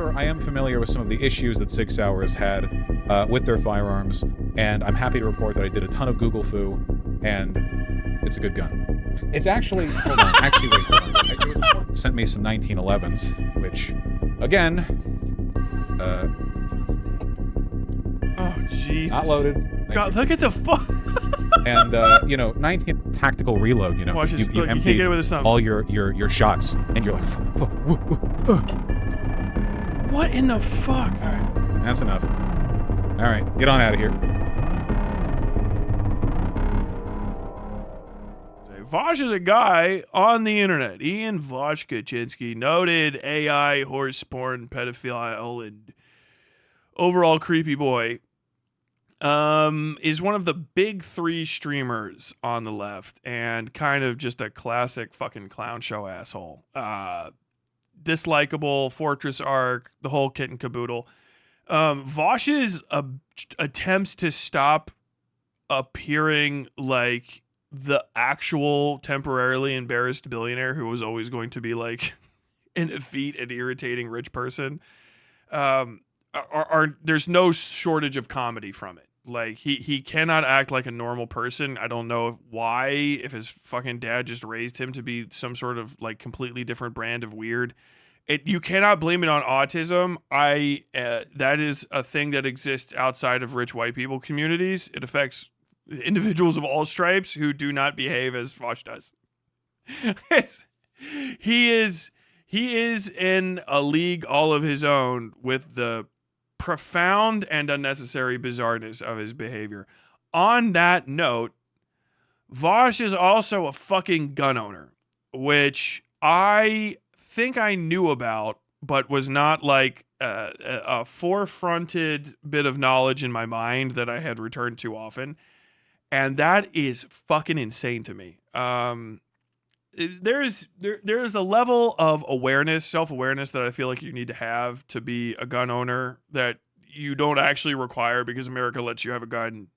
However, I am familiar with some of the issues that Sig Sauer has had with their firearms, and I'm happy to report that I did a ton of Google foo, and it's a good gun. It's actually, hold on, it sent me some 1911s, which, again, oh, Jesus. Not loaded. God, look at the fuck. And, 19 tactical reload, you empty get it with a stump. all your shots, and you're like, what in the fuck? All right, that's enough. All right, get on out of here. Vosch is a guy on the internet. Ian Vaush Kaczynski, noted AI, horse porn, pedophile, and overall creepy boy, is one of the big three streamers on the left and kind of just a classic fucking clown show asshole. Dislikable, Fortress Arc, the whole kit and caboodle. Vosh's attempts to stop appearing like the actual temporarily embarrassed billionaire who was always going to be like an effete and irritating rich person, there's no shortage of comedy from it. Like he cannot act like a normal person. I don't know why, if his fucking dad just raised him to be some sort of like completely different brand of weird. You cannot blame it on autism. That is a thing that exists outside of rich white people communities. It affects individuals of all stripes who do not behave as Vosch does. He is in a league all of his own with the profound and unnecessary bizarreness of his behavior. On that note, Vosch is also a fucking gun owner, which I think I knew about, but was not like a forefronted bit of knowledge in my mind that I had returned to often. And that is fucking insane to me. There's a level of awareness, self-awareness that I feel like you need to have to be a gun owner that you don't actually require because America lets you have a gun.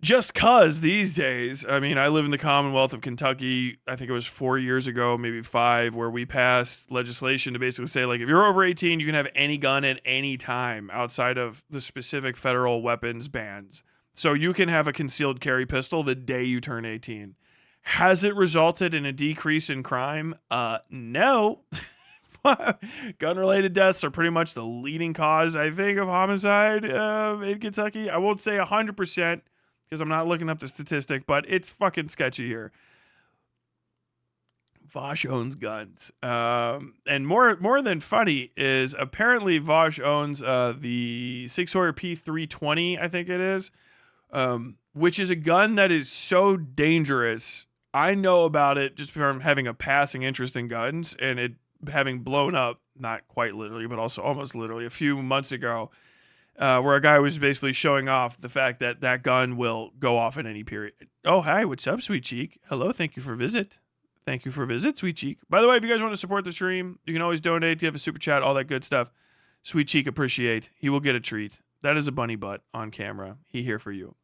Just cause these days, I mean, I live in the Commonwealth of Kentucky. I think it was 4 years ago, maybe 5, where we passed legislation to basically say, like, if you're over 18, you can have any gun at any time outside of the specific federal weapons bans. So you can have a concealed carry pistol the day you turn 18. Has it resulted in a decrease in crime? No. Gun-related deaths are pretty much the leading cause, I think, of homicide in Kentucky. I won't say 100% because I'm not looking up the statistic, but it's fucking sketchy here. Vosch owns guns. And more than funny is apparently Vosch owns the Sig Sauer P320, I think it is. Which is a gun that is so dangerous. I know about it just from having a passing interest in guns and it having blown up, not quite literally, but also almost literally a few months ago, where a guy was basically showing off the fact that that gun will go off in any period. Oh, hi, what's up, Sweet Cheek? Hello, thank you for visit. Thank you for visit, Sweet Cheek. By the way, if you guys want to support the stream, you can always donate. You have a super chat, all that good stuff. Sweet Cheek appreciate. He will get a treat. That is a bunny butt on camera. He here for you.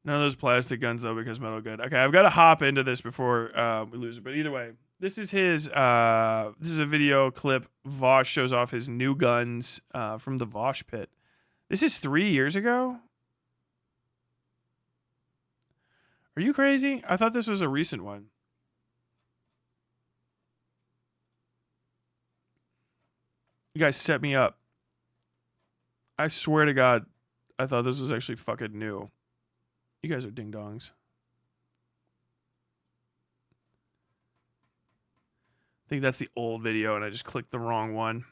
None of those plastic guns, though, because metal good. Okay, I've got to hop into this before we lose it. But either way, this is his. This is a video clip. Vosch shows off his new guns from the Vosch pit. This is 3 years ago? Are you crazy? I thought this was a recent one. You guys set me up. I swear to God, I thought this was actually fucking new. You guys are ding-dongs. I think that's the old video and I just clicked the wrong one.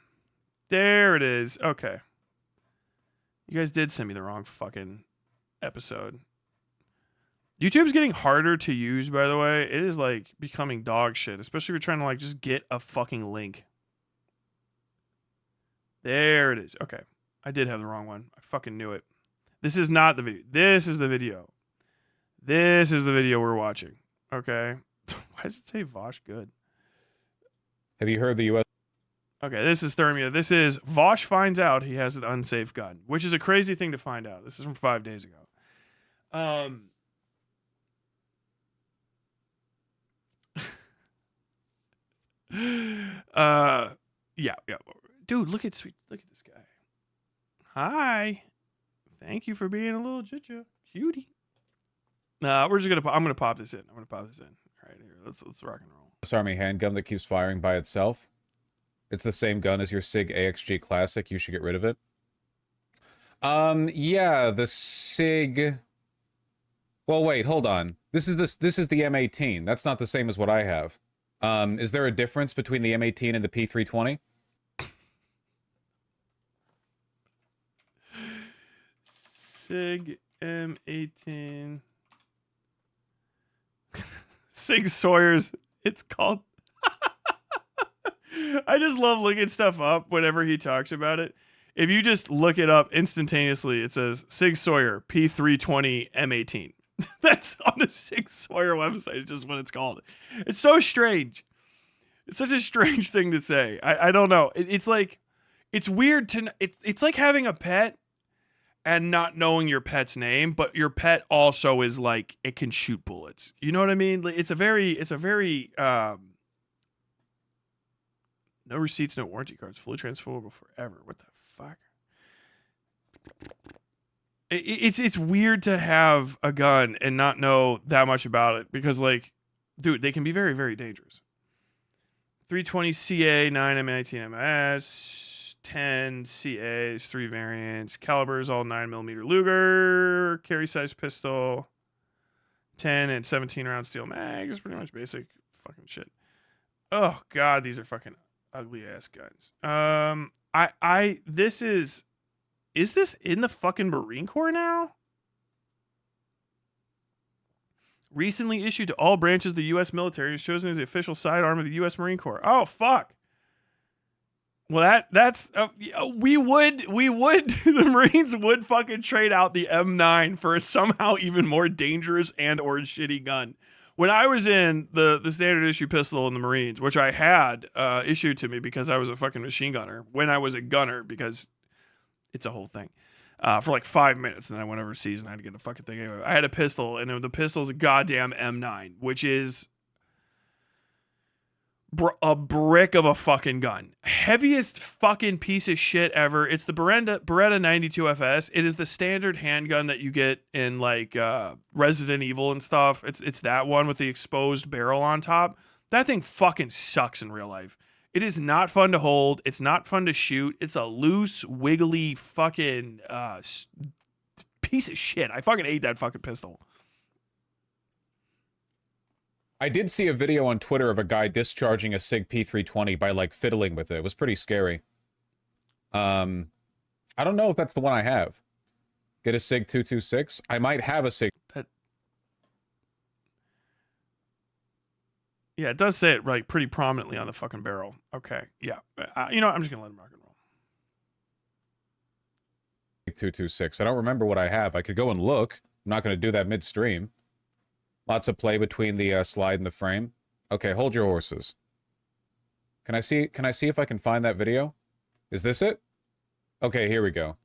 There it is. Okay. You guys did send me the wrong fucking episode. YouTube's getting harder to use, by the way. It is like becoming dog shit, especially if you're trying to like just get a fucking link. There it is. Okay. I did have the wrong one. I fucking knew it. This is not the video. This is the video. This is the video we're watching. Okay. Why does it say Vosch good? Have you heard the U.S.? Okay, this is Thermia. This is Vosch finds out he has an unsafe gun, which is a crazy thing to find out. This is from 5 days ago. Yeah. Dude, look at this guy. Hi. Thank you for being a little cutie. I'm gonna pop this in. All right, here. Let's rock and roll. This Army handgun that keeps firing by itself. It's the same gun as your Sig AXG Classic. You should get rid of it. Yeah, the Sig. Well, wait, hold on. This is the M18. That's not the same as what I have. Is there a difference between the M18 and the P320? Sig M18. Sig Sawyer's. It's called. I just love looking stuff up whenever he talks about it. If you just look it up instantaneously, it says Sig Sauer P320 M18. That's on the Sig Sauer website. It's just what it's called. It's so strange. It's such a strange thing to say. I don't know. It's like, it's weird to, it's like having a pet and not knowing your pet's name, but your pet also is like, it can shoot bullets. You know what I mean? It's a very, no receipts, no warranty cards, fully transferable forever. What the fuck? It's weird to have a gun and not know that much about it because, like, dude, they can be very, very dangerous. 320 CA, 9 M19 MS, 10 CAs, 3 variants, calibers, all 9mm Luger, carry size pistol, 10 and 17 round steel mags, pretty much basic fucking shit. Oh god, these are fucking ugly ass guns. Is this in the fucking Marine Corps now? Recently issued to all branches of the U.S. military, is chosen as the official sidearm of the U.S. Marine Corps. Oh fuck. Well, that's we would the Marines would fucking trade out the M9 for a somehow even more dangerous and or shitty gun. When I was in the standard issue pistol in the Marines, which I had issued to me because I was a fucking machine gunner, when I was a gunner, because it's a whole thing, for like 5 minutes, and then I went overseas and I had to get a fucking thing anyway. I had a pistol, and the pistol is a goddamn M9, which is a brick of a fucking gun. Heaviest fucking piece of shit ever. It's the Beretta 92 FS. It is the standard handgun that you get in like Resident Evil and stuff. It's that one with the exposed barrel on top. That thing fucking sucks in real life. It is not fun to hold. It's not fun to shoot. It's a loose, wiggly fucking piece of shit. I fucking hate that fucking pistol. I did see a video on Twitter of a guy discharging a Sig P320 by, like, fiddling with it. It was pretty scary. I don't know if that's the one I have. Get a Sig 226? I might have a Sig. Yeah, it does say it, like, pretty prominently on the fucking barrel. Okay, yeah. You know what? I'm just gonna let him rock and roll. 226. I don't remember what I have. I could go and look. I'm not going to do that midstream. Lots of play between the slide and the frame. Okay, hold your horses. Can I see if I can find that video? Is this it? Okay, here we go.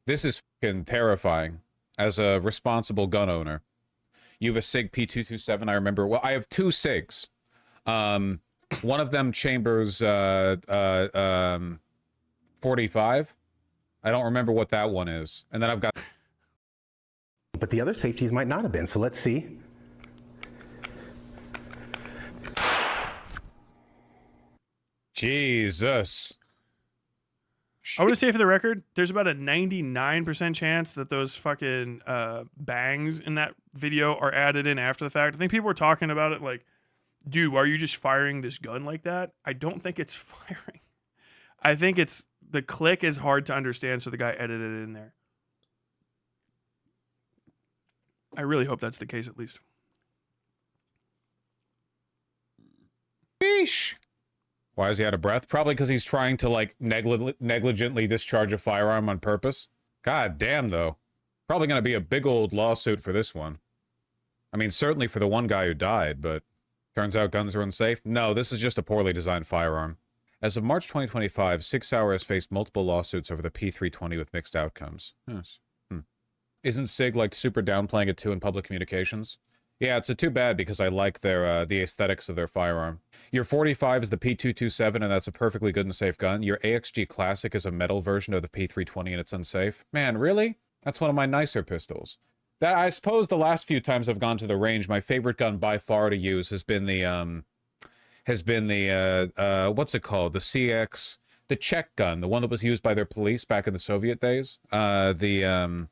This is fucking terrifying as a responsible gun owner. You have a Sig P227, I remember. Well, I have two Sigs. One of them chambers 45. I don't remember what that one is. And then I've got... But the other safeties might not have been, so let's see. Jesus. I want to say, for the record, there's about a 99% chance that those fucking bangs in that video are added in after the fact. I think people were talking about it like, dude, are you just firing this gun like that? I don't think it's firing. I think it's, the click is hard to understand, so the guy edited it in there. I really hope that's the case, at least. Sheesh. Why is he out of breath? Probably because he's trying to, like, negligently discharge a firearm on purpose. God damn, though. Probably going to be a big old lawsuit for this one. I mean, certainly for the one guy who died, but turns out guns are unsafe. No, this is just a poorly designed firearm. As of March 2025, Sig Sauer has faced multiple lawsuits over the P320 with mixed outcomes. Yes. Isn't Sig, like, super downplaying it too in public communications? Yeah, it's too bad because I like their the aesthetics of their firearm. Your 45 is the P227, and that's a perfectly good and safe gun. Your AXG Classic is a metal version of the P320, and it's unsafe. Man, really? That's one of my nicer pistols. That, I suppose the last few times I've gone to the range, my favorite gun by far to use has been the what's it called? The CX, the Czech gun, the one that was used by their police back in the Soviet days. The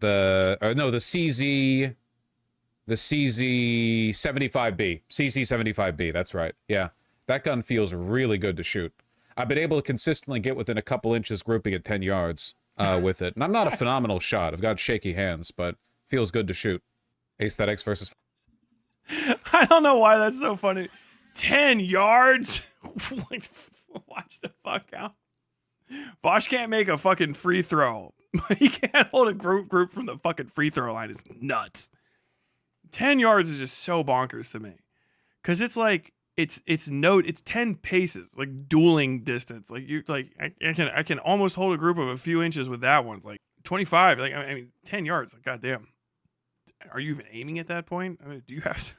CZ. The CZ75B. CZ75B, that's right. Yeah, that gun feels really good to shoot. I've been able to consistently get within a couple inches grouping at 10 yards with it. And I'm not a phenomenal shot. I've got shaky hands, but feels good to shoot. Aesthetics versus... I don't know why that's so funny. 10 yards? Watch the fuck out. Vosch can't make a fucking free throw. He can't hold a group from the fucking free throw line. It's nuts. 10 yards is just so bonkers to me. Cause it's like it's 10 paces, like dueling distance. Like I can almost hold a group of a few inches with that one. It's like 25. Like I mean 10 yards, like goddamn. Are you even aiming at that point? I mean, do you have to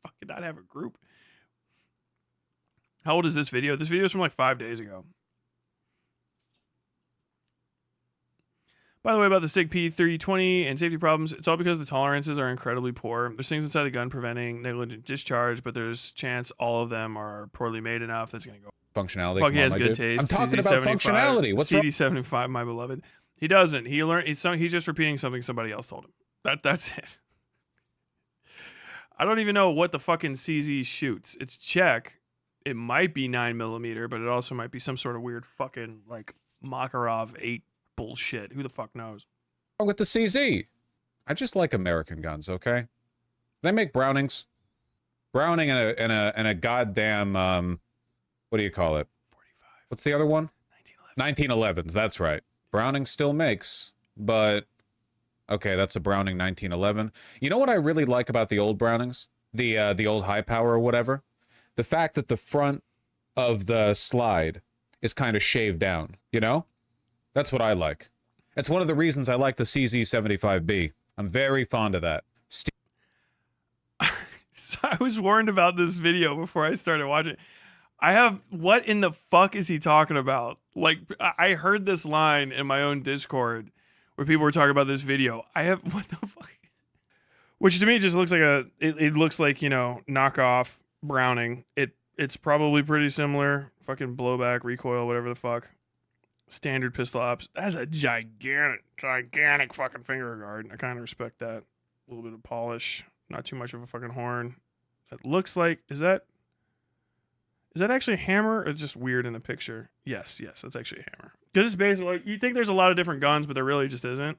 fucking not have a group? How old is this video? This video is from like 5 days ago. By the way, about the Sig P320 and safety problems, it's all because the tolerances are incredibly poor. There's things inside the gun preventing negligent discharge, but there's chance all of them are poorly made enough that's going to go. Functionality. Fuck, he has good taste. I'm talking about functionality. What's CD75, my beloved. He doesn't. He learned. He's just repeating something somebody else told him. That's it. I don't even know what the fucking CZ shoots. It's Czech. It might be 9mm, but it also might be some sort of weird fucking like Makarov 8 bullshit. Who the fuck knows? With the CZ, I just like American guns. Okay, they make Brownings, Browning and a goddamn what do you call it? 45. What's the other one? 1911s. That's right. Browning still makes, but okay, that's a Browning 1911. You know what I really like about the old Brownings, the old high power or whatever, the fact that the front of the slide is kind of shaved down. You know. That's what I like. It's one of the reasons I like the CZ75B. I'm very fond of that. So I was warned about this video before I started watching. What in the fuck is he talking about? Like, I heard this line in my own Discord where people were talking about this video. What the fuck? Which to me just looks like it looks like, you know, knockoff Browning. It's probably pretty similar. Fucking blowback, recoil, whatever the fuck. Standard pistol ops. That's a gigantic fucking finger guard. I kind of respect that. A little bit of polish. Not too much of a fucking horn. It looks like, is that actually a hammer or just weird in the picture? Yes, that's actually a hammer. Because it's basically, like, you think there's a lot of different guns, but there really just isn't.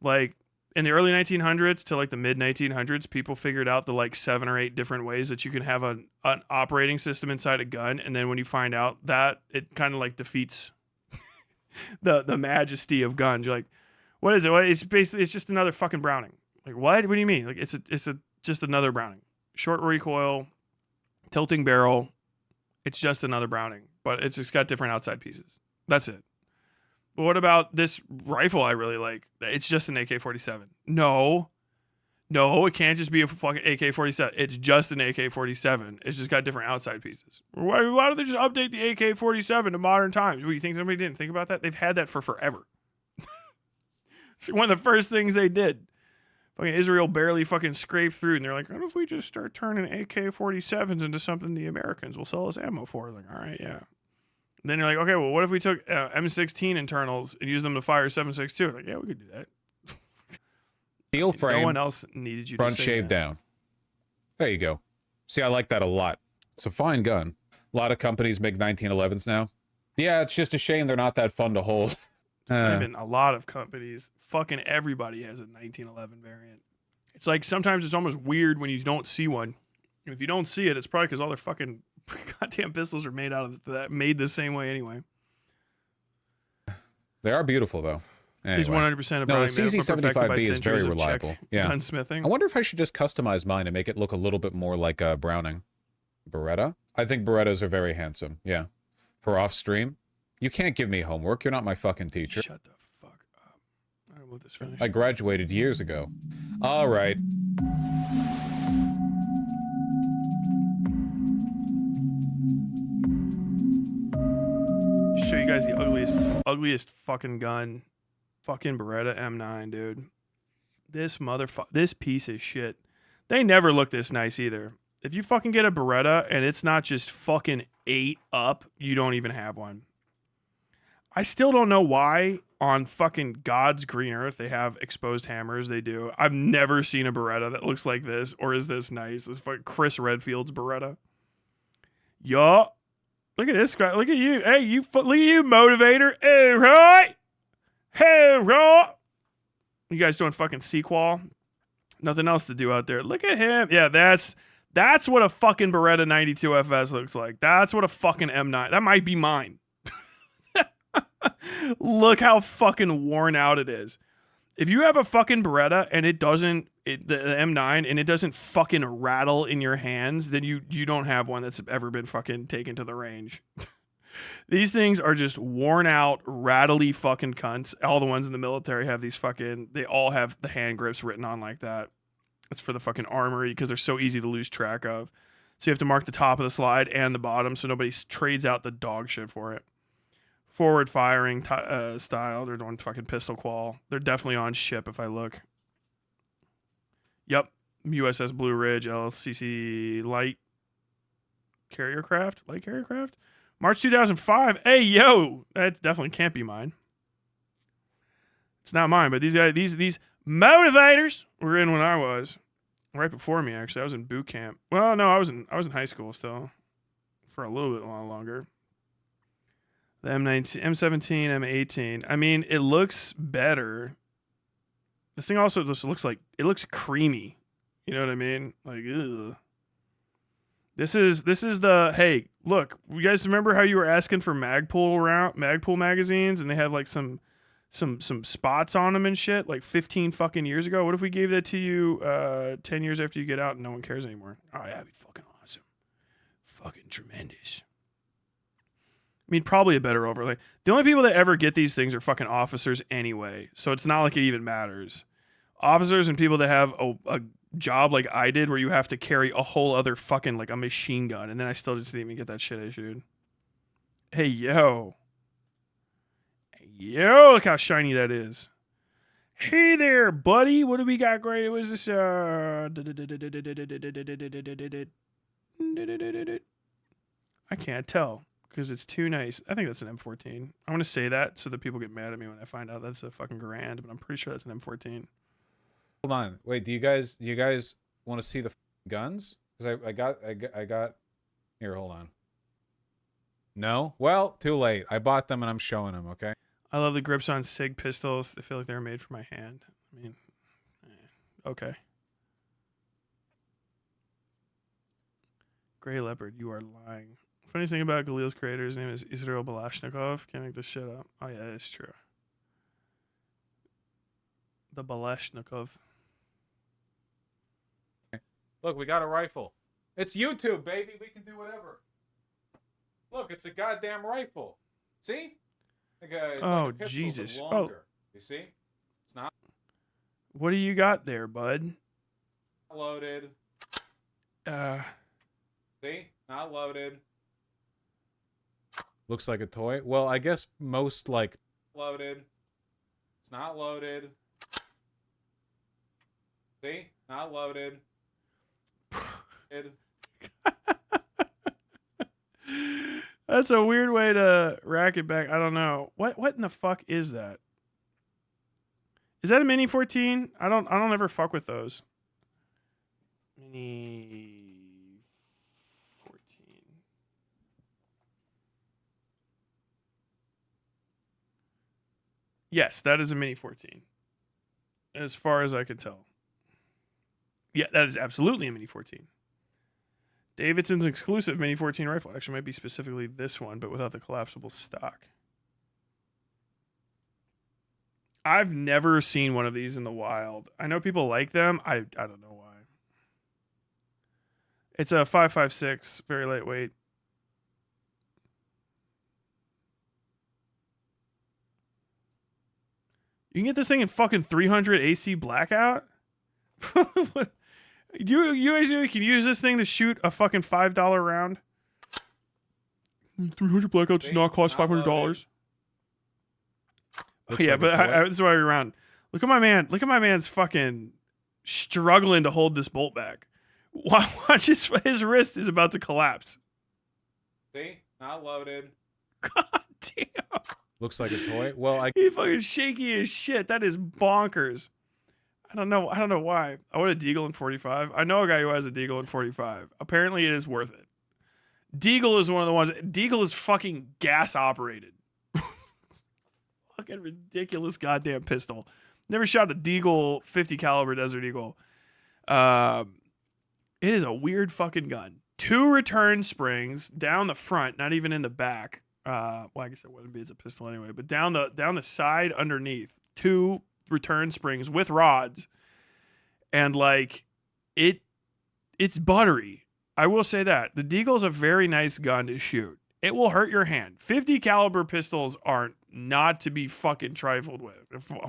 Like, in the early 1900s to like the mid 1900s, people figured out the like 7 or 8 different ways that you can have an operating system inside a gun. And then when you find out that, it kind of like defeats the majesty of guns. You're like, what is it? Well, it's basically, it's just another fucking Browning. Like, what do you mean? Like, it's just another Browning. Short recoil, tilting barrel. It's just another Browning, but it's just got different outside pieces. That's it. But what about this rifle I really like? It's just an AK-47. No, it can't just be a fucking AK-47. It's just an AK-47. It's just got different outside pieces. Why don't they just update the AK-47 to modern times? What, you think somebody didn't think about that? They've had that for forever. It's one of the first things they did. Fucking Israel barely fucking scraped through, and they're like, what if we just start turning AK-47s into something the Americans will sell us ammo for? Like, all right, yeah. And then you're like, okay, well, what if we took M16 internals and used them to fire 7.62? Like, yeah, we could do that. Steel frame. No one else needed you to front say shaved that. down. There you go. See, I like that a lot. It's a fine gun. A lot of companies make 1911s now. Yeah, it's just a shame they're not that fun to hold. It's not even a lot of companies. Fucking everybody has a 1911 variant. It's like sometimes it's almost weird when you don't see one. And if you don't see it, it's probably because all their fucking goddamn pistols are made out of that, made the same way anyway. They are beautiful though. Anyway. He's 100% a No, the CZ75B is very reliable. Yeah. Gunsmithing. I wonder if I should just customize mine and make it look a little bit more like a Browning. Beretta? I think Berettas are very handsome. Yeah. For off stream. You can't give me homework. You're not my fucking teacher. Shut the fuck up. I will this finish. I graduated years ago. All right. Show you guys the ugliest fucking gun. Fucking Beretta M9, dude. This piece of shit. They never look this nice either. If you fucking get a Beretta and it's not just fucking 8 up, you don't even have one. I still don't know why on fucking God's green earth they have exposed hammers. They do. I've never seen a Beretta that looks like this or is this nice. This fucking Chris Redfield's Beretta. Yo. Look at this guy. Look at you. Hey, look at you, motivator. Hey, right. Hey, right. You guys doing fucking sequel? Nothing else to do out there. Look at him. Yeah, that's what a fucking Beretta 92 FS looks like. That's what a fucking M9. That might be mine. Look how fucking worn out it is. If you have a fucking Beretta and it doesn't, the M9, and it doesn't fucking rattle in your hands, then you don't have one that's ever been fucking taken to the range. These things are just worn out, rattly fucking cunts. All the ones in the military have these fucking, they all have the hand grips written on like that. It's for the fucking armory because they're so easy to lose track of. So you have to mark the top of the slide and the bottom so nobody trades out the dog shit for it. Forward firing style. They're doing fucking pistol qual. They're definitely on ship if I look. Yep. USS Blue Ridge, LCC light carrier craft. March 2005. Hey, yo. That definitely can't be mine. It's not mine, but these motivators were in when I was. Right before me, actually. I was in boot camp. Well, no, I was in high school still. For a little bit longer. The M19, M17, M18. I mean, it looks better. This thing also just looks like, it looks creamy. You know what I mean? Like, ugh. This is the, hey, look, you guys remember how you were asking for Magpul magazines and they had like some spots on them and shit like 15 fucking years ago? What if we gave that to you 10 years after you get out and no one cares anymore? Oh, yeah, that'd be fucking awesome. Fucking tremendous. I mean, probably a better overlay. The only people that ever get these things are fucking officers anyway, so it's not like it even matters. Officers and people that have a job like I did where you have to carry a whole other fucking, like, a machine gun, and then I still just didn't even get that shit issued. Hey, yo. Hey, yo, look how shiny that is. Hey there, buddy. What do we got great? What is this? I can't tell. Because it's too nice. I think that's an M14. I want to say that so that people get mad at me when I find out that's a fucking Garand, but I'm pretty sure that's an M14. Hold on. Wait, do you guys want to see the guns? Because I got here, hold on. No? Well, too late. I bought them and I'm showing them, okay? I love the grips on Sig pistols. They feel like they were made for my hand. I mean, okay. Gray Leopard, you are lying. Funniest thing about Galil's creator, his name is Israel Balashnikov. Can't make this shit up. Oh yeah, it's true. The Balashnikov. Look, we got a rifle. It's YouTube, baby. We can do whatever. Look, it's a goddamn rifle. See? It's oh, like a pistol, Jesus. but longer. You see? It's not. What do you got there, bud? Loaded. See? Not loaded. Looks like a toy. Well, I guess most like loaded. It's not loaded. See? Not loaded. That's a weird way to rack it back. I don't know. What in the fuck is that? Is that a Mini 14? I don't ever fuck with those. Mini 14. Yes, that is a Mini 14. As far as I can tell. Yeah, that is absolutely a Mini 14. Davidson's exclusive Mini 14 rifle. Actually, might be specifically this one, but without the collapsible stock. I've never seen one of these in the wild. I know people like them. I don't know why. It's a 5.56, very lightweight. You can get this thing in fucking 300 AC blackout? You guys know you can use this thing to shoot a fucking $5 round. 300 blackouts does not cost $500. Oh, yeah, but that's why we're around. Look at my man. Look at my man's fucking struggling to hold this bolt back. Watch his wrist is about to collapse. See? Not loaded. God damn. Looks like a toy. Well, He fucking shaky as shit. That is bonkers. I don't know why. I want a Deagle in 45. I know a guy who has a Deagle in 45. Apparently it is worth it. Deagle is one of the ones. Deagle is fucking gas operated. Fucking ridiculous goddamn pistol. Never shot a Deagle 50 caliber Desert Eagle. It is a weird fucking gun. 2 return springs down the front, not even in the back. Well, I guess it wouldn't be. It's a pistol anyway. But down the side underneath, 2 return springs with rods, and like it's buttery. I will say that the Deagle is a very nice gun to shoot. It will hurt your hand. 50 caliber pistols aren't not to be fucking trifled with.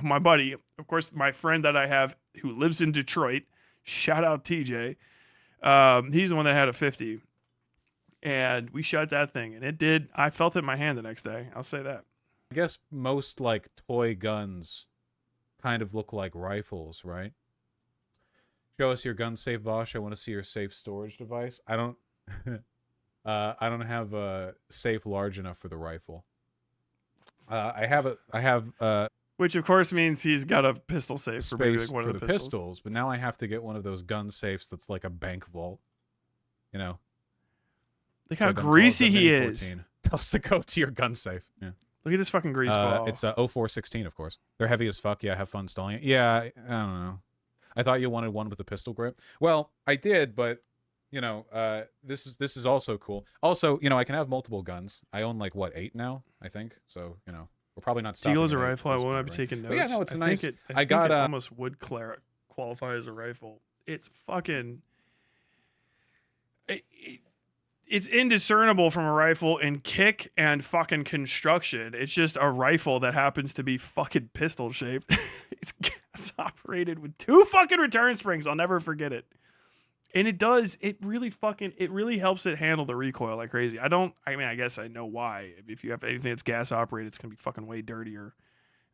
My buddy, of course, my friend that I have who lives in Detroit, shout out TJ. He's the one that had a 50, and we shot that thing, and it did. I felt it in my hand the next day. I'll say that. I guess most like toy guns kind of look like rifles, right? Show us your gun safe, Vosh. I want to see your safe storage device. I don't have a safe large enough for the rifle. I have Which of course means he's got a pistol safe for maybe space like one for of the pistols, but now I have to get one of those gun safes that's like a bank vault. You know. Look how greasy he is. Tell us to go to your gun safe. Yeah. Look at this fucking grease ball. It's 0416, of course. They're heavy as fuck. Yeah, have fun installing it. Yeah, I don't know. I thought you wanted one with a pistol grip. Well, I did, but you know, this is also cool. Also, you know, I can have multiple guns. I own like what, 8 now, I think. So, you know, we're probably not stopping. Deagle is a rifle. I won't be taking notes. But yeah, no, it's nice. I got it almost would qualify as a rifle. It's fucking. It's indiscernible from a rifle in kick and fucking construction. It's just a rifle that happens to be fucking pistol shaped. It's gas operated with 2 fucking return springs. I'll never forget it. And it really helps it handle the recoil like crazy. I guess I know why. If you have anything that's gas operated, it's going to be fucking way dirtier,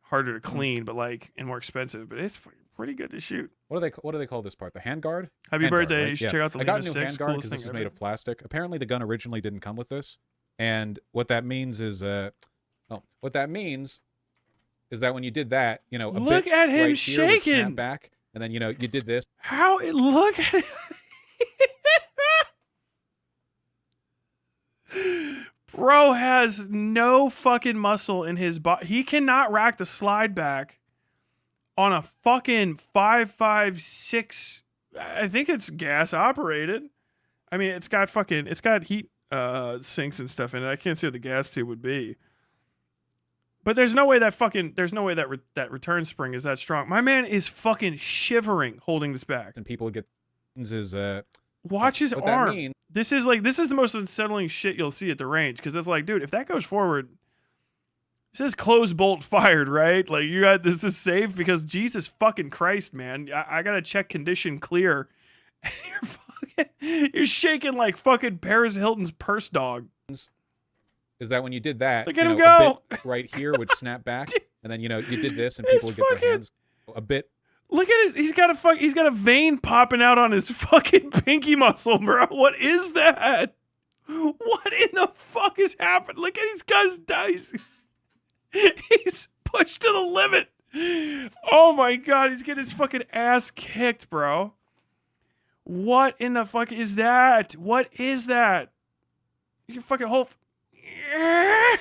harder to clean, but like, and more expensive, but it's pretty good to shoot. What do they call this part? The handguard? Happy birthday. Right? You should check out the I got a new 6, handguard because this is made of plastic. Apparently the gun originally didn't come with this. And what that means is that when you did that, you know, look at him right shaking. Here would snap back, and then, you know, you did this. Look at it. Bro has no fucking muscle in his body. He cannot rack the slide back on a fucking 5.56. I think it's gas operated. I mean, it's got heat sinks and stuff in it. I can't see what the gas tube would be. But there's no way that return spring is that strong. My man is fucking shivering holding this back. And people get watch his arm. This is the most unsettling shit you'll see at the range, because it's like, dude, if that goes forward, it says closed bolt fired, right? Like, you got this is safe, because Jesus fucking Christ, man, I gotta check condition clear. You're shaking like fucking Paris Hilton's purse dog. Is that when you did that? Look at him go. A bit right here would snap back, and then, you know, you did this, and people would get their hands a bit. Look at he's got a vein popping out on his fucking pinky muscle, bro. What is that? What in the fuck is happening? Look at he's got his dice. He's pushed to the limit. Oh my god, he's getting his fucking ass kicked, bro. What in the fuck is that? What is that? You can fucking hold.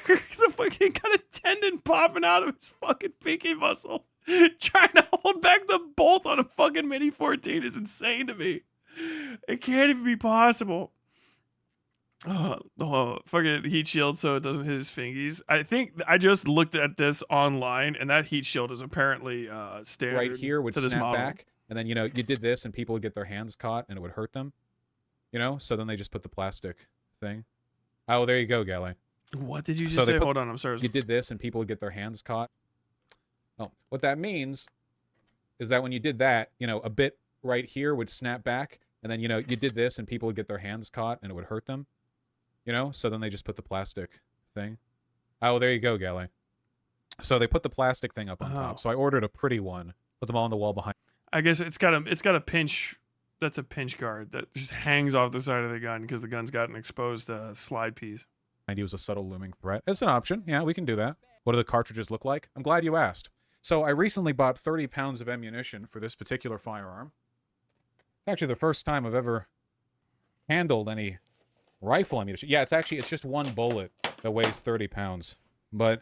He's fucking got a tendon popping out of his fucking pinky muscle. Trying to hold back the bolt on a fucking Mini 14 is insane to me. It can't even be possible. Fucking heat shield so it doesn't hit his fingies. I think I just looked at this online, and that heat shield is apparently standard. Right here would snap back, and then, you know, you did this, and people would get their hands caught, and it would hurt them. You know, so then they just put the plastic thing. Oh, there you go, Gally. What did you just say? Hold on, I'm sorry. You did this, and people would get their hands caught. Oh, what that means is that when you did that, you know, a bit right here would snap back, and then, you know, you did this and people would get their hands caught and it would hurt them. You know? So then they just put the plastic thing. Oh, there you go, Gally. So they put the plastic thing up on top. So I ordered a pretty one. Put them all on the wall behind. I guess it's got a pinch. That's a pinch guard that just hangs off the side of the gun because the gun's got an exposed slide piece. And he was a subtle looming threat. It's an option. Yeah, we can do that. What do the cartridges look like? I'm glad you asked. So I recently bought 30 pounds of ammunition for this particular firearm. It's actually the first time I've ever handled any rifle ammunition. Yeah, it's just one bullet that weighs 30 pounds. But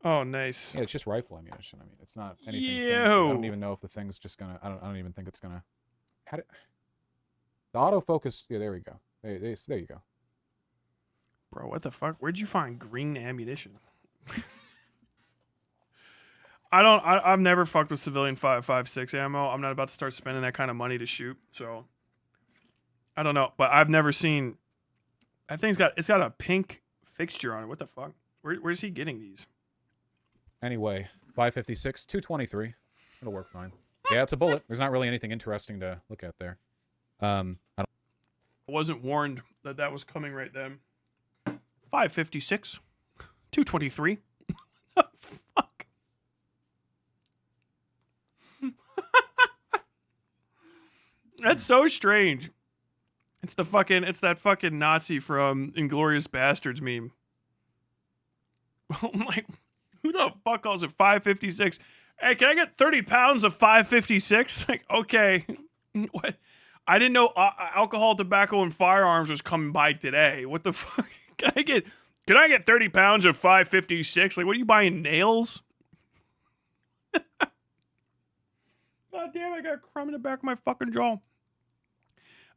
oh, nice. yeah, it's just rifle ammunition. I mean, it's not anything Yo. fancy. I don't even know if the thing's just gonna. I don't even think it's gonna. How did the autofocus? Yeah, there we go. There you go. Bro, what the fuck? Where'd you find green ammunition? I've never fucked with civilian 5.56 ammo. I'm not about to start spending that kind of money to shoot. So I don't know, but I've never seen. I think it's got a pink fixture on it. What the fuck? Where's he getting these? Anyway, 5.56, 223. It'll work fine. Yeah, it's a bullet. There's not really anything interesting to look at there. I wasn't warned that was coming right then. 5.56, 223. What the fuck? That's so strange. It's that fucking Nazi from Inglourious Bastards meme. I'm like, who the fuck calls it 5.56? Hey, can I get 30 pounds of 5.56? Like, okay. What? I didn't know alcohol, tobacco, and firearms was coming by today. What the fuck? Can I get 30 pounds of 5.56? Like, what are you buying, nails? God damn, I got a crumb in the back of my fucking jaw.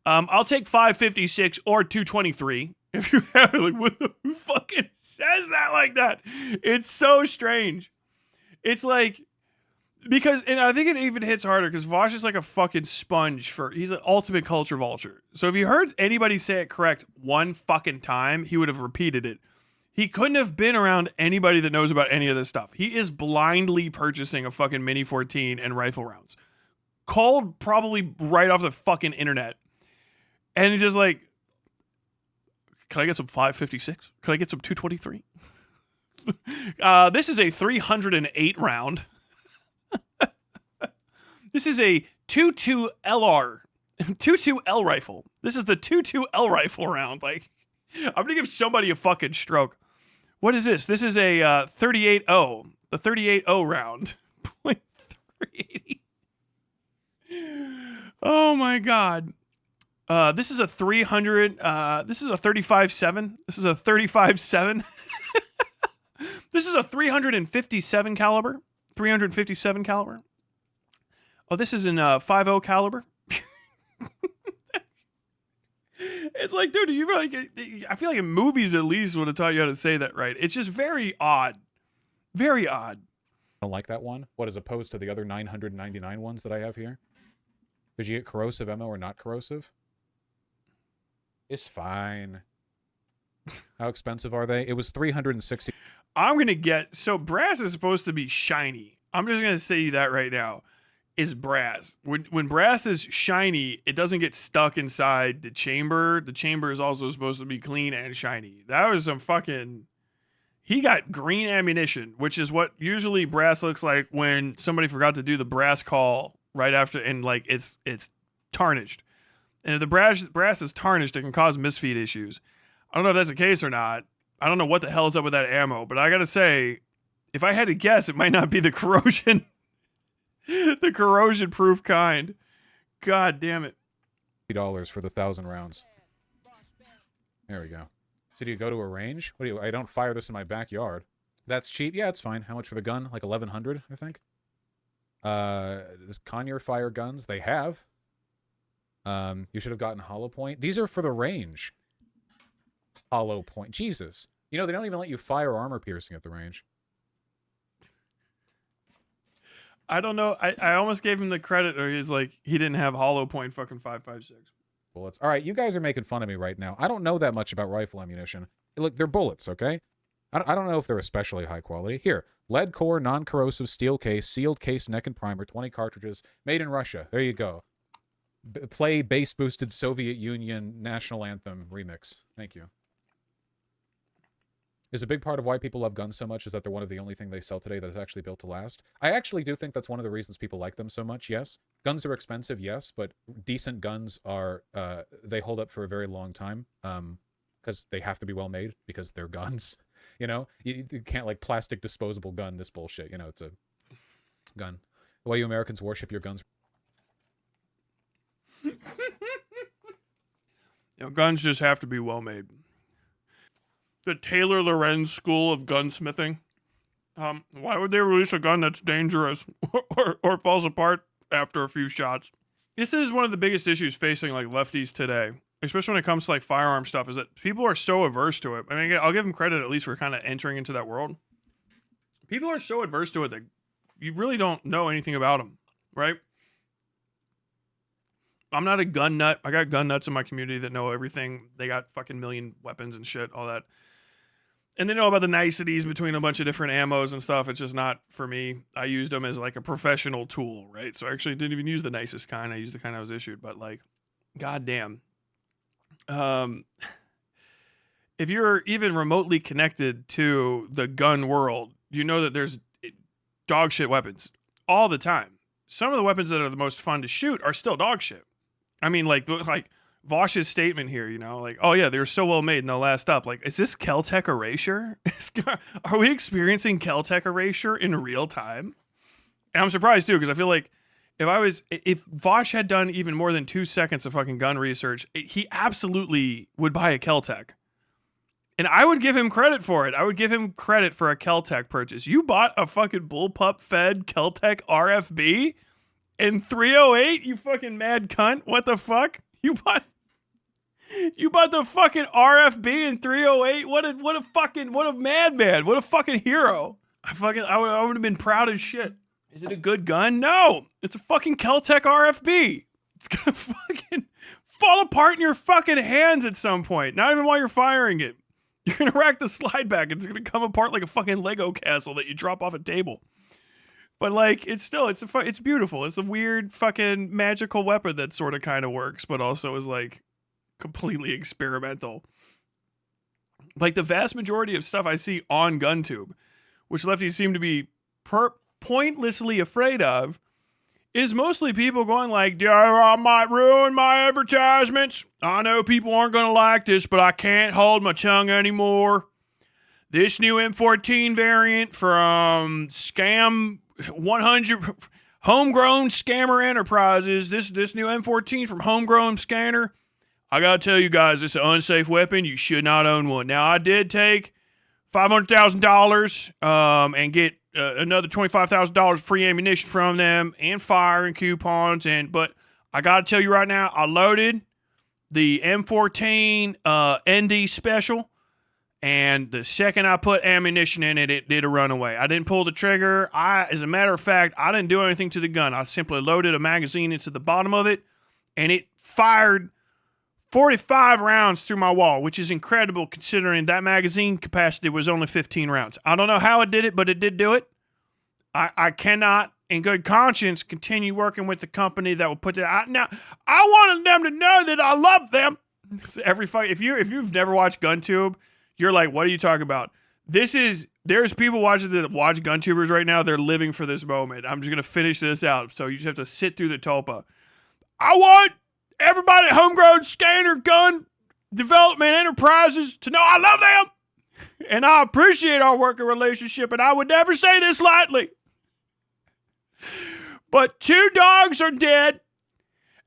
I'll take 5.56 or 223. If you have it, like, who fucking says that like that? It's so strange. It's like, because, and I think it even hits harder because Vosch is like a fucking sponge he's an ultimate culture vulture. So if you heard anybody say it correct one fucking time, he would have repeated it. He couldn't have been around anybody that knows about any of this stuff. He is blindly purchasing a fucking Mini 14 and rifle rounds. Called probably right off the fucking internet. And he's just like, can I get some 5.56? Can I get some 223? This is a 308 round. This is a 22L rifle. This is the 22L rifle round. Like, I'm gonna give somebody a fucking stroke. What is this? This is a 38-0. The 38-0 round. .380. Oh my god. This is a 300. This is a 35-7. This is a 35-7. This is a 357 caliber. 357 caliber. Oh, this is in 5.0 caliber. It's like, dude, you really? I feel like in movies at least would have taught you how to say that right. It's just very odd. Very odd. I don't like that one. What, as opposed to the other 999 ones that I have here? Did you get corrosive ammo or not corrosive? It's fine. How expensive are they? It was 360. I'm going to get... So brass is supposed to be shiny. I'm just going to say that right now. Is brass. When brass is shiny, it doesn't get stuck inside the chamber. The chamber is also supposed to be clean and shiny. That was some fucking... He got green ammunition, which is what usually brass looks like when somebody forgot to do the brass call right after, and like it's tarnished. And if the brass is tarnished, it can cause misfeed issues. I don't know if that's the case or not. I don't know what the hell is up with that ammo, but I gotta say, if I had to guess, it might not be the corrosion, the corrosion-proof kind. God damn it. $50 for the 1,000 rounds. There we go. So do you go to a range? What do you? I don't fire this in my backyard. That's cheap. Yeah, it's fine. How much for the gun? Like 1,100, I think. This Conyer fire guns, they have. You should have gotten hollow point. These are for the range. Hollow point. Jesus. You know, they don't even let you fire armor piercing at the range. I don't know. I almost gave him the credit, or he's like, he didn't have hollow point fucking 5.56. Bullets. All right, you guys are making fun of me right now. I don't know that much about rifle ammunition. Look, they're bullets, okay? I don't know if they're especially high quality. Here, lead core, non-corrosive steel case, sealed case, neck and primer, 20 cartridges, made in Russia. There you go. Play bass-boosted Soviet Union national anthem remix. Thank you. Is a big part of why people love guns so much is that they're one of the only thing they sell today that is actually built to last. I actually do think that's one of the reasons people like them so much, yes. Guns are expensive, yes, but decent guns are, they hold up for a very long time, because they have to be well made, because they're guns. You know? You can't, like, plastic disposable gun this bullshit. You know, it's a gun. The way you Americans worship your guns. You know, guns just have to be well made. The Taylor Lorenz School of Gunsmithing. Why would they release a gun that's dangerous or falls apart after a few shots? This is one of the biggest issues facing like lefties today, especially when it comes to like firearm stuff, is that people are so averse to it. I mean, I'll give them credit at least for kind of entering into that world. People are so adverse to it that you really don't know anything about them, right? I'm not a gun nut. I got gun nuts in my community that know everything. They got fucking million weapons and shit, all that. And they know about the niceties between a bunch of different ammos and stuff. It's just not for me. I used them as like a professional tool, right? So I actually didn't even use the nicest kind. I used the kind I was issued. But like, goddamn. If you're even remotely connected to the gun world, you know that there's dog shit weapons all the time. Some of the weapons that are the most fun to shoot are still dog shit. I mean, like Vaush's statement here, you know, like, oh yeah, they were so well made and they'll last up. Like, is this Kel-Tec erasure? Are we experiencing Kel-Tec erasure in real time? And I'm surprised too, because I feel like if Vosch had done even more than 2 seconds of fucking gun research, he absolutely would buy a Kel-Tec. And I would give him credit for it. I would give him credit for a Kel-Tec purchase. You bought a fucking bullpup fed Kel-Tec RFB in 308, you fucking mad cunt. What the fuck? You bought the fucking RFB in 308? What a madman. What a fucking hero. I would have been proud as shit. Is it a good gun? No. It's a fucking Kel-Tec RFB. It's gonna fucking fall apart in your fucking hands at some point. Not even while you're firing it. You're gonna rack the slide back. It's gonna come apart like a fucking Lego castle that you drop off a table. But like, it's beautiful. It's a weird fucking magical weapon that sort of kind of works, but also is like completely experimental. Like the vast majority of stuff I see on GunTube, which lefties seem to be pointlessly afraid of, is mostly people going like, I might ruin my advertisements. I know people aren't going to like this, but I can't hold my tongue anymore. This new M14 variant from Scam 100 Homegrown Scammer Enterprises. This new M14 from Homegrown Scanner. I gotta tell you guys, it's an unsafe weapon. You should not own one. Now, I did take $500,000 and get another $25,000 free ammunition from them and fire and coupons. But I gotta tell you right now, I loaded the M14 ND Special. And the second I put ammunition in it, it did a runaway. I didn't pull the trigger. As a matter of fact, I didn't do anything to the gun. I simply loaded a magazine into the bottom of it, and it fired 45 rounds through my wall, which is incredible considering that magazine capacity was only 15 rounds. I don't know how it did it, but it did do it. I cannot, in good conscience, continue working with the company that will put that. Now, I wanted them to know that I love them. If you've never watched GunTube, you're like, what are you talking about? There's people watching that watch GunTubers right now. They're living for this moment. I'm just going to finish this out. So you just have to sit through the tulpa. I want everybody at Homegrown Scanner Gun Development Enterprises to know I love them. And I appreciate our working relationship. And I would never say this lightly. But 2 dogs are dead.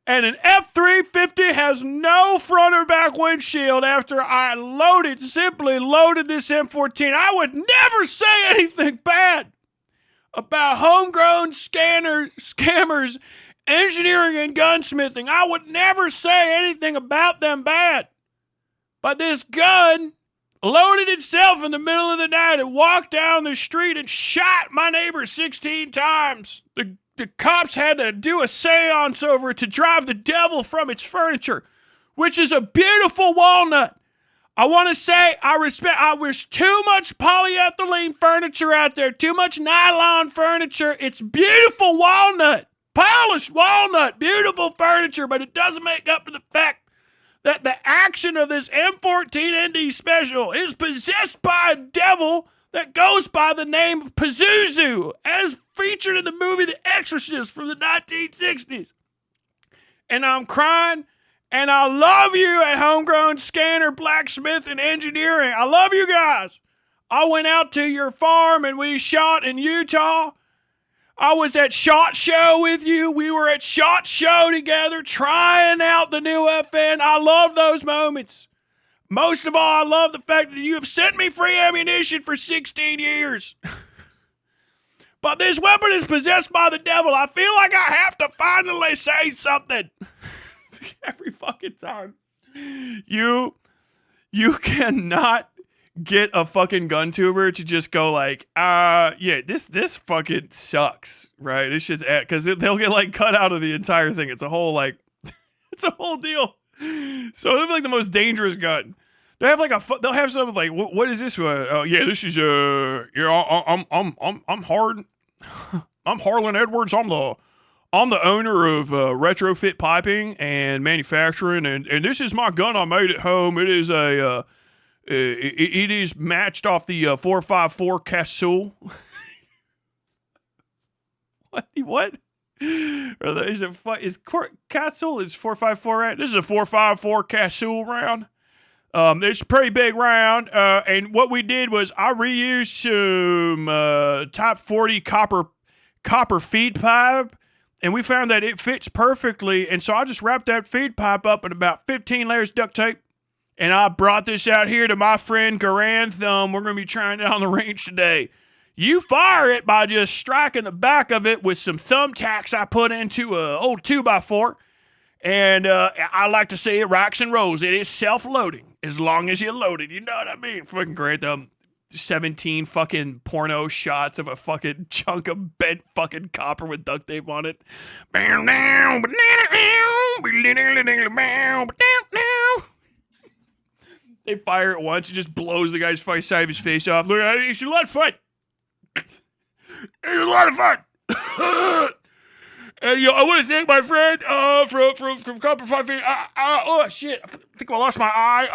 And an F-350 has no front or back windshield after I simply loaded this M14. I would never say anything bad about Homegrown Scammers, engineering and gunsmithing. I would never say anything about them bad. But this gun loaded itself in the middle of the night and walked down the street and shot my neighbor 16 times. The cops had to do a seance over it to drive the devil from its furniture, which is a beautiful walnut. I want to say there's too much polyethylene furniture out there, too much nylon furniture. It's beautiful walnut, polished walnut, beautiful furniture, but it doesn't make up for the fact that the action of this M14 ND special is possessed by a devil that goes by the name of Pazuzu, as featured in the movie The Exorcist from the 1960s. And I'm crying, and I love you at Homegrown Scanner, Blacksmith, and Engineering. I love you guys. I went out to your farm, and we shot in Utah. I was at SHOT Show with you. We were at SHOT Show together, trying out the new FN. I love those moments. Most of all, I love the fact that you have sent me free ammunition for 16 years. But this weapon is possessed by the devil. I feel like I have to finally say something. Every fucking time. You cannot get a fucking gun tuber to just go like, yeah, this fucking sucks, right? This shit's because they'll get like cut out of the entire thing. It's a whole like, it's a whole deal. So it's like the most dangerous gun. They have like they'll have something like, what is this? Oh yeah, this is I'm hard. I'm Harlan Edwards. I'm the owner of Retrofit Piping and Manufacturing, and this is my gun I made at home. It is it is matched off the 454 Casull. What? Is Casull is 454 right? This is a 454 Casull round. It's a pretty big round, and what we did was I reused some Type 40 copper feed pipe, and we found that it fits perfectly, and so I just wrapped that feed pipe up in about 15 layers of duct tape, and I brought this out here to my friend Garand Thumb. We're going to be trying it on the range today. You fire it by just striking the back of it with some thumbtacks I put into an old 2x4, and I like to say it rocks and rolls. It is self-loading. As long as you load it, you know what I mean? Fucking great. 17 fucking porno shots of a fucking chunk of bent fucking copper with duct tape on it. They fire it once, it just blows the guy's side of his face off. Look, it's a lot of fun. It's a lot of fun. And I want to thank my friend from Copper 5 Feet. Oh shit! I think I lost my eye.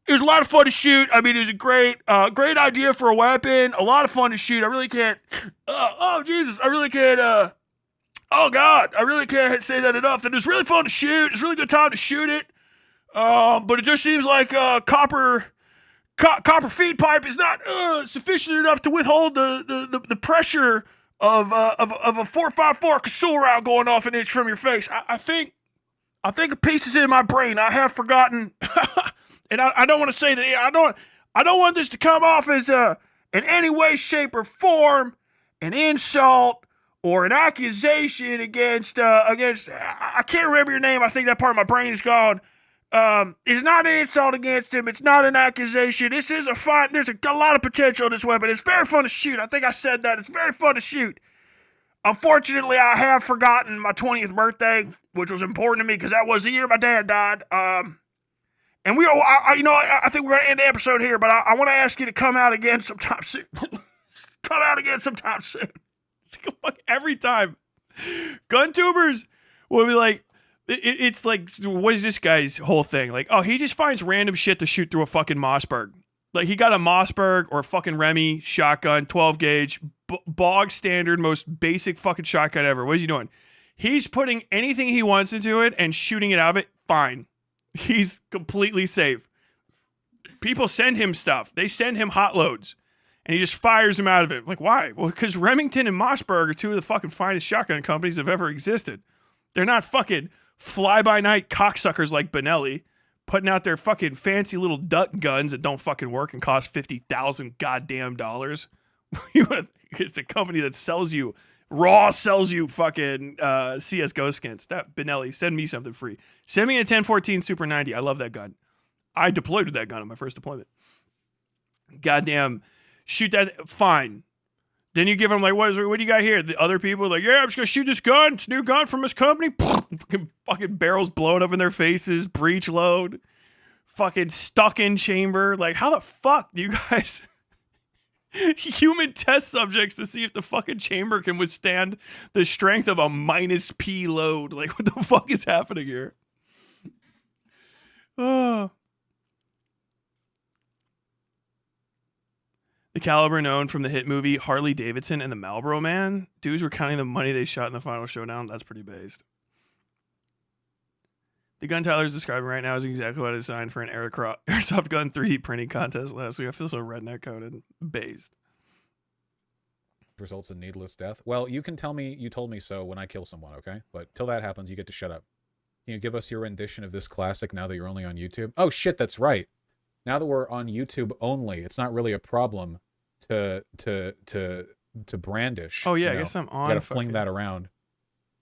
It was a lot of fun to shoot. I mean, it was a great idea for a weapon. A lot of fun to shoot. I really can't. Oh Jesus! I really can't. Oh God! I really can't say that enough. It was really fun to shoot. It's a really good time to shoot it. But it just seems like copper feed pipe is not sufficient enough to withhold the pressure of a 454 Casull round going off an inch from your face. I think a piece is in my brain. I have forgotten, and I don't want to say that. I don't want this to come off as in any way, shape, or form an insult or an accusation against. I can't remember your name. I think that part of my brain is gone. It's not an insult against him. It's not an accusation. This is a fun. There's a lot of potential in this weapon. It's very fun to shoot. I think I said that. It's very fun to shoot. Unfortunately, I have forgotten my 20th birthday, which was important to me because that was the year my dad died. And I think we're gonna end the episode here, but I want to ask you to come out again sometime soon. Come out again sometime soon. Every time, gun tubers will be like. It's like, what is this guy's whole thing? Like, oh, he just finds random shit to shoot through a fucking Mossberg. Like, he got a Mossberg or a fucking Remy shotgun, 12 gauge, bog standard, most basic fucking shotgun ever. What is he doing? He's putting anything he wants into it and shooting it out of it. Fine. He's completely safe. People send him stuff. They send him hot loads. And he just fires them out of it. Like, why? Well, because Remington and Mossberg are two of the fucking finest shotgun companies that have ever existed. They're not fucking fly-by-night cocksuckers like Benelli putting out their fucking fancy little duck guns that don't fucking work and cost $50,000 goddamn dollars. It's a company that sells you fucking CSGO skins. That Benelli, send me something free. Send me a 1014 Super 90. I love that gun. I deployed with that gun on my first deployment. Goddamn, shoot that, fine. Then you give them like, what do you got here? The other people are like, yeah, I'm just gonna shoot this gun. It's a new gun from this company. Fucking barrels blowing up in their faces. Breech load. fucking stuck in chamber. Like, how the fuck do you guys human test subjects to see if the fucking chamber can withstand the strength of a -P load? Like, what the fuck is happening here? Oh. The caliber known from the hit movie Harley Davidson and the Marlboro Man. Dudes were counting the money they shot in the final showdown. That's pretty based. The gun Tyler's describing right now is exactly what I designed for an airsoft gun 3D printing contest last week. I feel so redneck coded. Based. Results in needless death. Well, you can tell me you told me so when I kill someone, okay? But till that happens, you get to shut up. Can you give us your rendition of this classic now that you're only on YouTube? Oh shit, that's right. Now that we're on YouTube only, it's not really a problem to brandish. Oh yeah, you know? I guess I'm on. You gotta fling that around.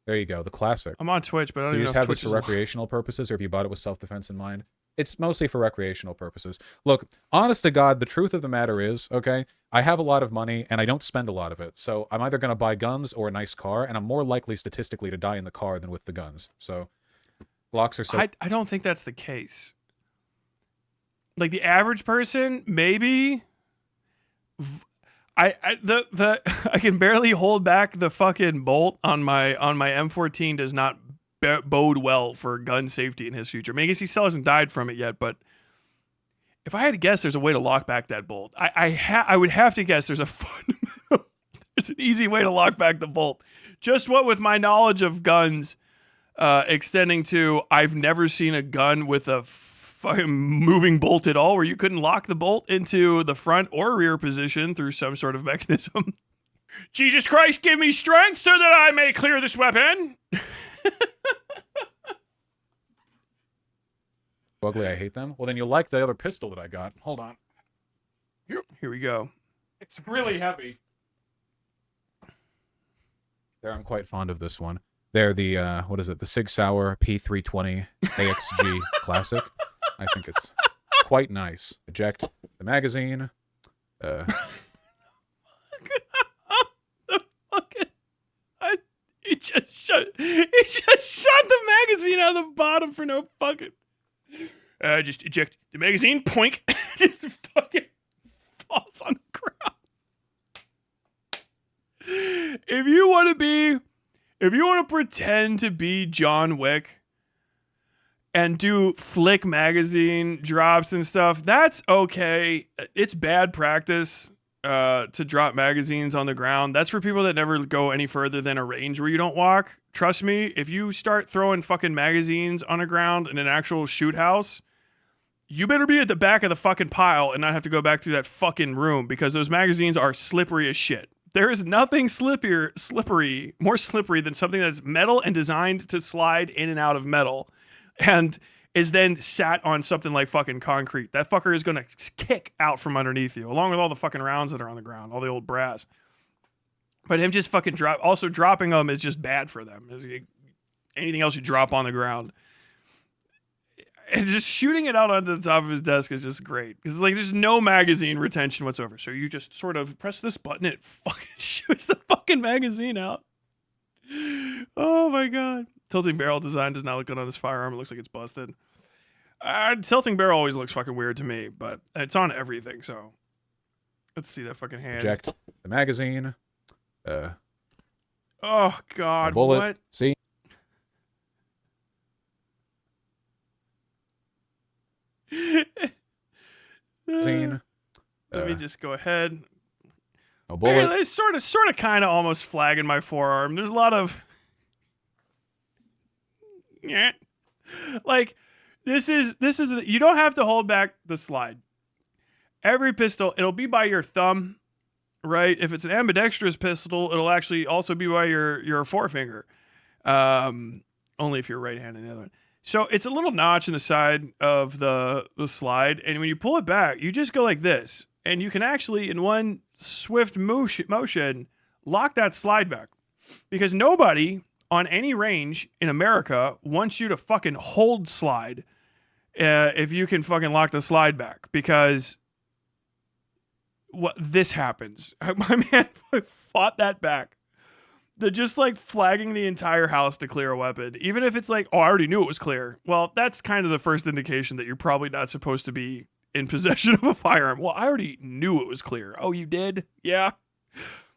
There you go, the classic. I'm on Twitch, but I don't Do you even just know have if this Twitch for is recreational purposes, or if you bought it with self-defense in mind? It's mostly for recreational purposes. Look, honest to God, the truth of the matter is, okay, I have a lot of money and I don't spend a lot of it. So I'm either going to buy guns or a nice car, and I'm more likely statistically to die in the car than with the guns. So Glocks are so... I don't think that's the case. Like the average person, maybe. I can barely hold back the fucking bolt on my M14 does not bode well for gun safety in his future. I mean, I guess he still hasn't died from it yet, but if I had to guess, there's a way to lock back that bolt. I would have to guess there's there's an easy way to lock back the bolt. Just what with my knowledge of guns extending to, I've never seen a gun with a fucking moving bolt at all where you couldn't lock the bolt into the front or rear position through some sort of mechanism. Jesus Christ, give me strength so that I may clear this weapon. Ugly, I hate them. Well, then you'll like the other pistol that I got. Hold on. Here we go. It's really heavy. There, I'm quite fond of this one. They're the, what is it? The Sig Sauer P320 AXG Classic. I think it's quite nice. Eject the magazine. He just shot the magazine out of the bottom for no fucking... just eject the magazine, poink. Just fucking falls on the ground. If you want to pretend to be John Wick and do flick magazine drops and stuff, that's okay. It's bad practice to drop magazines on the ground. That's for people that never go any further than a range where you don't walk. Trust me, if you start throwing fucking magazines on the ground in an actual shoot house, you better be at the back of the fucking pile and not have to go back through that fucking room, because those magazines are slippery as shit. There is nothing more slippery than something that's metal and designed to slide in and out of metal and is then sat on something like fucking concrete. That fucker is going to kick out from underneath you, along with all the fucking rounds that are on the ground, all the old brass. But him just fucking dropping them is just bad for them. Anything else you drop on the ground. And just shooting it out onto the top of his desk is just great. Because like there's no magazine retention whatsoever. So you just sort of press this button, it fucking shoots the fucking magazine out. Oh my god. Tilting barrel design does not look good on this firearm. It looks like it's busted. Tilting barrel always looks fucking weird to me, but it's on everything, so let's see that fucking hand. Eject the magazine. Oh god, bullet. what? See? Magazine. Let me just go ahead. A bullet. They sort of kind of almost flagging my forearm. There's a lot of like this is you don't have to hold back the slide. Every pistol, it'll be by your thumb, right? If it's an ambidextrous pistol, it'll actually also be by your forefinger. Only if you're right-handed in the other one. So it's a little notch in the side of the slide, and when you pull it back, you just go like this, and you can actually, in one swift motion, lock that slide back. Because nobody on any range in America wants you to fucking hold slide if you can fucking lock the slide back. Because this happens. My man fought that back. They're just like flagging the entire house to clear a weapon. Even if it's like, oh, I already knew it was clear. Well, that's kind of the first indication that you're probably not supposed to be in possession of a firearm. Well, I already knew it was clear. Oh, you did? Yeah.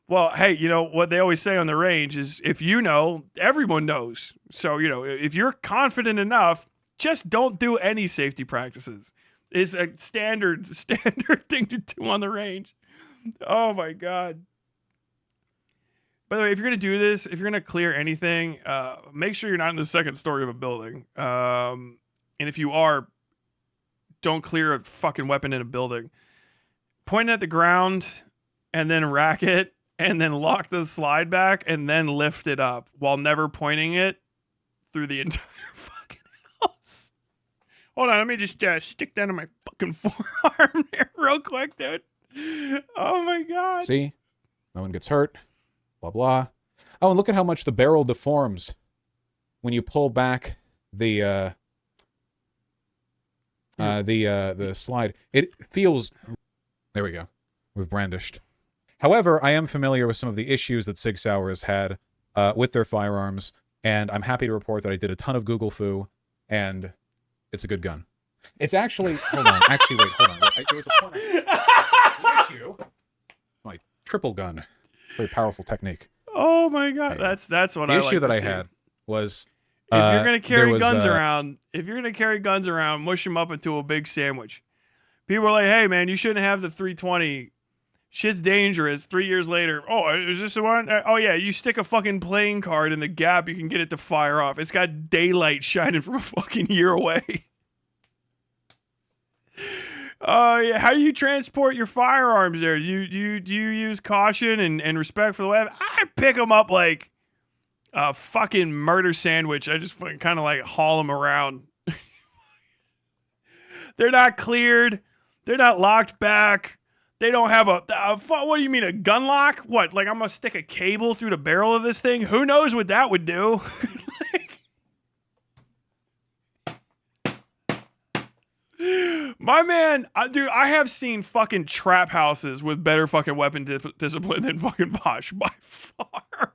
Well, hey, you know what they always say on the range is if you know, everyone knows. So, you know, if you're confident enough, just don't do any safety practices. It's a standard thing to do on the range. Oh my God. By the way, if you're going to do this, if you're going to clear anything, make sure you're not in the second story of a building. And if you are, don't clear a fucking weapon in a building. Point it at the ground and then rack it and then lock the slide back and then lift it up while never pointing it through the entire fucking house. Hold on, let me just stick that in my fucking forearm there real quick, dude. Oh my God. See? No one gets hurt. Blah, blah. Oh, and look at how much the barrel deforms when you pull back the slide. It feels... There we go. We've brandished. However, I am familiar with some of the issues that Sig Sauer has had with their firearms, and I'm happy to report that I did a ton of Google foo, and it's a good gun. It's actually... Hold on. Actually, wait. Hold on. There was a point... The issue... My triple gun. Very powerful technique. Oh my God. That's what I like to see. The issue that I had was... If you're going to carry guns around, mush them up into a big sandwich. People are like, hey, man, you shouldn't have the 320. Shit's dangerous. 3 years later, oh, is this the one? Oh, yeah, you stick a fucking playing card in the gap, you can get it to fire off. It's got daylight shining from a fucking year away. Yeah, how do you transport your firearms there? Do you use caution and respect for the weapon? I pick them up like a fucking murder sandwich. I just kind of like haul them around. They're not cleared. They're not locked back. They don't have what do you mean, a gun lock? What, like I'm going to stick a cable through the barrel of this thing? Who knows what that would do? My man, dude, I have seen fucking trap houses with better fucking weapon discipline than fucking Vosch by far.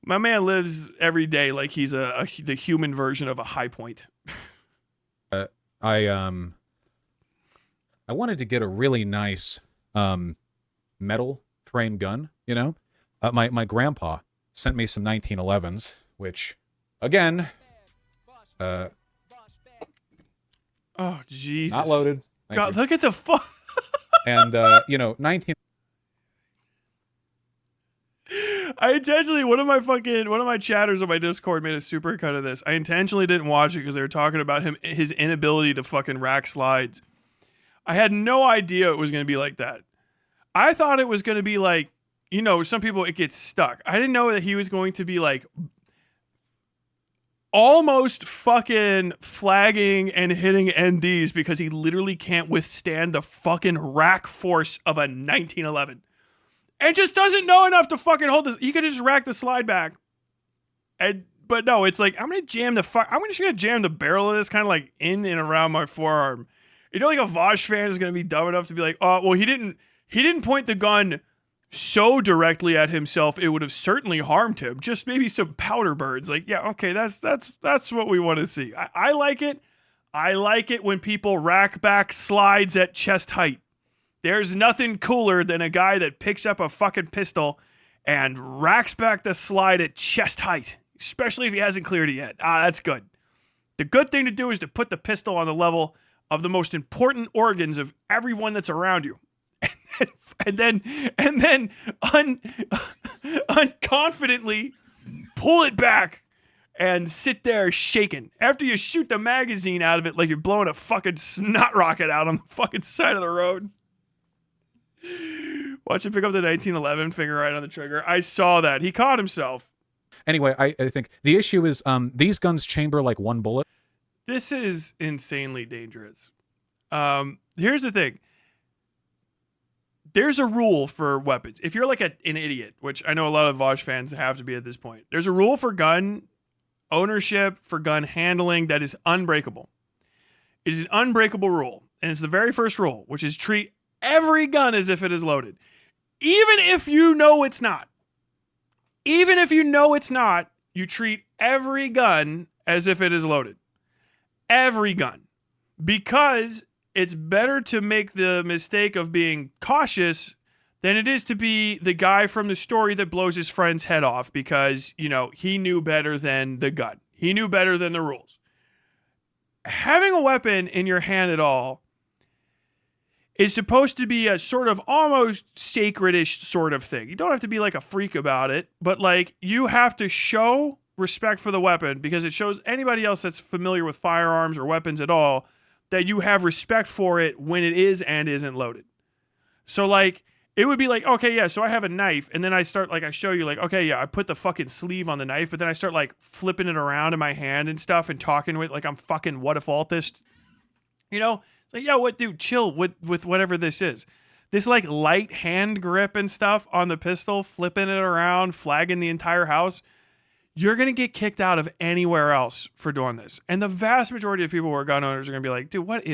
My man lives every day like he's the human version of a High Point. I wanted to get a really nice metal frame gun, you know? My grandpa sent me some 1911s, which, again, oh, Jesus. Not loaded. God, look at the fuck. And, you know, 19... I intentionally, one of my chatters on my Discord made a super cut of this. I intentionally didn't watch it because they were talking about his inability to fucking rack slides. I had no idea it was going to be like that. I thought it was going to be like, you know, some people, it gets stuck. I didn't know that he was going to be like almost fucking flagging and hitting NDs because he literally can't withstand the fucking rack force of a 1911. And just doesn't know enough to fucking hold this. He could just rack the slide back. But no, it's like, I'm just going to jam the barrel of this kind of like in and around my forearm. You know, like a Vosch fan is going to be dumb enough to be like, oh, well, he didn't point the gun so directly at himself, it would have certainly harmed him. Just maybe some powder burns. Like, yeah, okay, that's what we want to see. I like it. I like it when people rack back slides at chest height. There's nothing cooler than a guy that picks up a fucking pistol and racks back the slide at chest height, especially if he hasn't cleared it yet. That's good. The good thing to do is to put the pistol on the level of the most important organs of everyone that's around you. And then unconfidently pull it back and sit there shaking. After you shoot the magazine out of it like you're blowing a fucking snot rocket out on the fucking side of the road. Watch him pick up the 1911, finger right on the trigger. I saw that. He caught himself. Anyway, I think the issue is these guns chamber like one bullet. This is insanely dangerous. Here's the thing. There's a rule for weapons. If you're like an idiot, which I know a lot of Vosch fans have to be at this point, there's a rule for gun ownership, for gun handling that is unbreakable. It is an unbreakable rule. And it's the very first rule, which is treat every gun as if it is loaded. Even if you know it's not. Even if you know it's not, you treat every gun as if it is loaded. Every gun. Because it's better to make the mistake of being cautious than it is to be the guy from the story that blows his friend's head off because, you know, he knew better than the gun. He knew better than the rules. Having a weapon in your hand at all is supposed to be a sort of almost sacred-ish sort of thing. You don't have to be like a freak about it, but like you have to show respect for the weapon because it shows anybody else that's familiar with firearms or weapons at all that you have respect for it when it is and isn't loaded. So like, it would be like, okay, yeah, so I have a knife, and then I start, like, I show you, like, okay, yeah, I put the fucking sleeve on the knife, but then I start, like, flipping it around in my hand and stuff and talking with, like, I'm fucking what-if-altist. You know? It's like, yo, what, dude, chill with whatever this is. This, like, light hand grip and stuff on the pistol, flipping it around, flagging the entire house. You're going to get kicked out of anywhere else for doing this. And the vast majority of people who are gun owners are going to be like, dude, what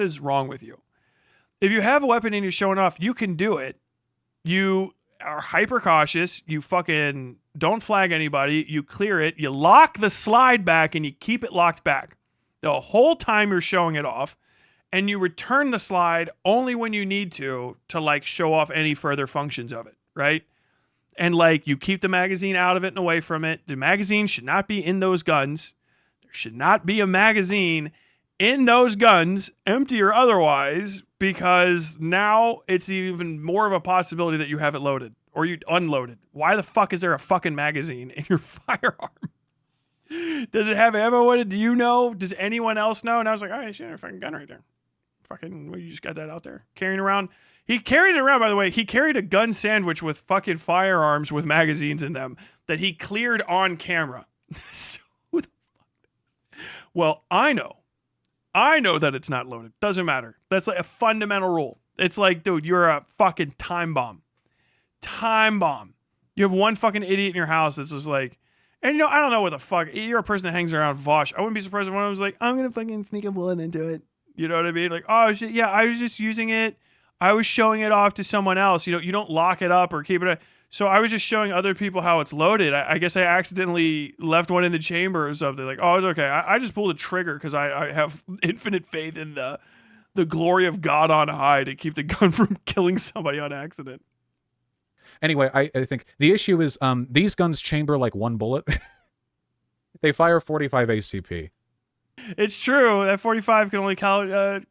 is wrong with you? If you have a weapon and you're showing off, you can do it. You are hyper cautious. You fucking don't flag anybody. You clear it. You lock the slide back and you keep it locked back the whole time you're showing it off. And you return the slide only when you need to like show off any further functions of it, right? And like you keep the magazine out of it and away from it. The magazine should not be in those guns. There should not be a magazine in those guns, empty or otherwise, because now it's even more of a possibility that you have it loaded or you unloaded. Why the fuck is there a fucking magazine in your firearm? Does it have ammo in it? Do you know? Does anyone else know? And I was like, all right, shit, a fucking gun right there. Fucking, well, you just got that out there. Carrying around. He carried it around, by the way. He carried a gun sandwich with fucking firearms with magazines in them that he cleared on camera. So, well, I know that it's not loaded. Doesn't matter. That's like a fundamental rule. It's like, dude, you're a fucking time bomb. Time bomb. You have one fucking idiot in your house that's just like, and you know, I don't know what the fuck. You're a person that hangs around Vaush. I wouldn't be surprised if one of them was like, I'm going to fucking sneak a bullet into it. You know what I mean? Like, oh shit, yeah, I was just using it. I was showing it off to someone else. You know, you don't lock it up or keep it. So I was just showing other people how it's loaded. I guess I accidentally left one in the chamber or something. Like, oh, it's okay. I just pulled a trigger because I have infinite faith in the glory of God on high to keep the gun from killing somebody on accident. Anyway, I think the issue is these guns chamber like one bullet. They fire 45 ACP. It's true that 45 can only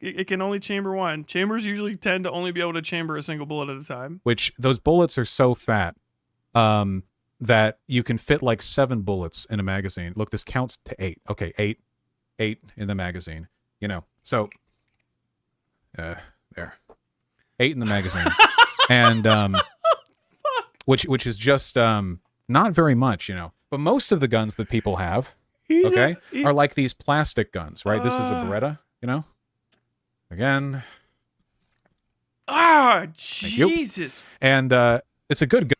it can only chamber one. Chambers usually tend to only be able to chamber a single bullet at a time. Which those bullets are so fat that you can fit like 7 bullets in a magazine. Look, this counts to 8. Okay, 8 in the magazine. You know, so there, 8 in the magazine, and which is just not very much, you know. But most of the guns that people have. Okay, are like these plastic guns, right? This is a Beretta, you know? Again. Ah, Jesus. And it's a good gun.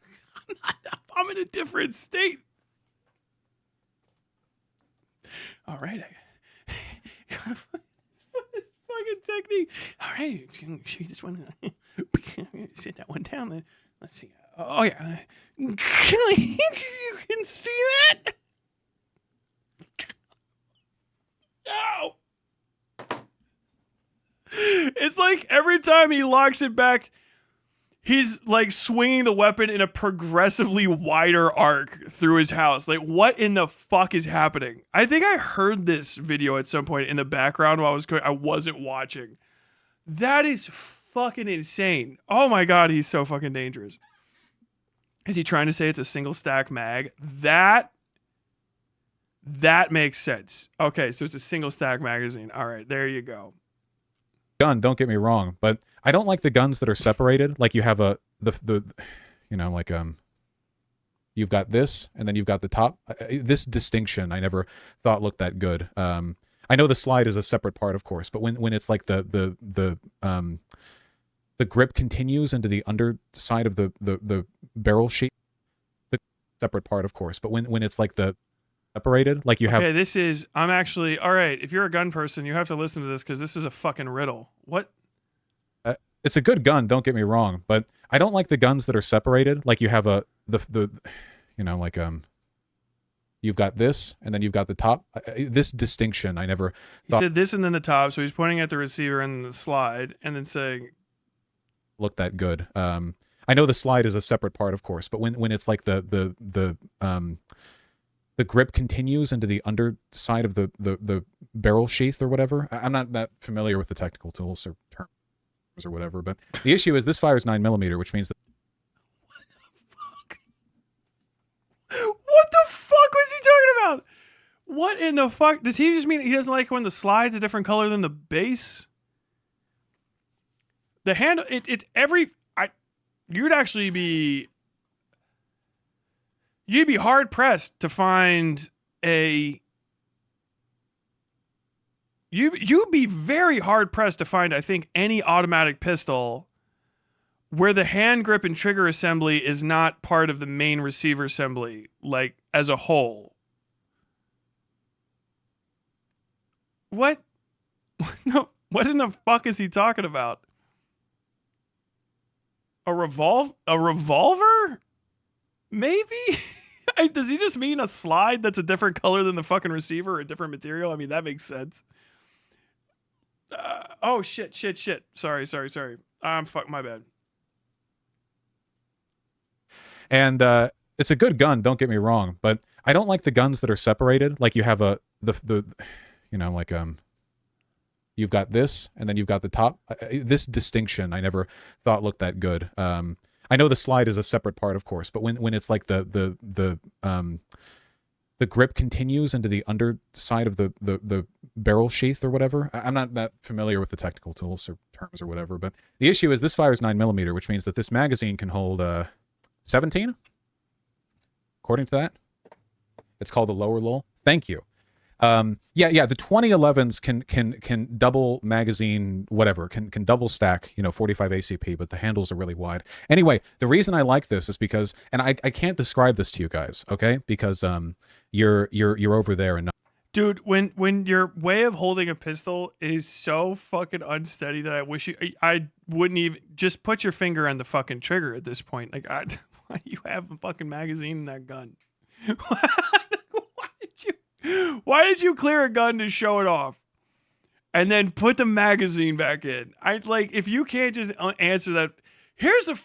I'm in a different state. All right. Fucking technique. All right. Show you this one. Sit that one down. Let's see. Oh, yeah. You can see that? No! It's like every time he locks it back, he's like swinging the weapon in a progressively wider arc through his house. Like, what in the fuck is happening? I think I heard this video at some point in the background while I wasn't watching. That is fucking insane. Oh my god, he's so fucking dangerous. Is he trying to say it's a single stack mag? That makes sense. Okay, so it's a single stack magazine. All right, there you go. Gun, don't get me wrong, but I don't like the guns that are separated. Like you have the you know, like you've got this and then you've got the top. This distinction I never thought looked that good. I know the slide is a separate part, of course, but when it's like the grip continues into the underside of the barrel sheet, the separate part, of course, but when it's like the separated, like you have. Okay, I'm actually, all right, if you're a gun person, you have to listen to this because this is a fucking riddle. What? It's a good gun, don't get me wrong, but I don't like the guns that are separated. Like you have the You know, like you've got this, and then you've got the top. This distinction, I never He said this and then the top, so he's pointing at the receiver and the slide, and then saying, looked that good. I know the slide is a separate part, of course, but when it's like the grip continues into the underside of the barrel sheath or whatever. I'm not that familiar with the technical tools or terms or whatever, but the issue is this fires 9mm, which means that. what the fuck was he talking about? What in the fuck? Does he just mean he doesn't like when the slide's a different color than the base? The handle, you'd be hard pressed to find you'd be very hard pressed to find, I think, any automatic pistol where the hand grip and trigger assembly is not part of the main receiver assembly, like as a whole. What? No, what in the fuck is he talking about? A revolver? Maybe? Does he just mean a slide that's a different color than the fucking receiver or a different material? I mean, that makes sense. Oh, shit. Sorry. Fuck, my bad. And it's a good gun, don't get me wrong, but I don't like the guns that are separated. Like you have you've got this, and then you've got the top. This distinction, I never thought looked that good. I know the slide is a separate part, of course, but when it's like the grip continues into the underside of the barrel sheath or whatever. I'm not that familiar with the technical tools or terms or whatever, but the issue is this fires 9mm, which means that this magazine can hold 17, according to that. It's called a lower lull. Thank you. The 2011s can double magazine, whatever, can double stack, 45 ACP, but the handles are really wide. Anyway, the reason I like this is because, and I can't describe this to you guys, okay? Because you're over there and not. Dude, when your way of holding a pistol is so fucking unsteady that I wouldn't even just put your finger on the fucking trigger at this point. Like, why do you have a fucking magazine in that gun? Why did you clear a gun to show it off and then put the magazine back in? If you can't just answer that, here's the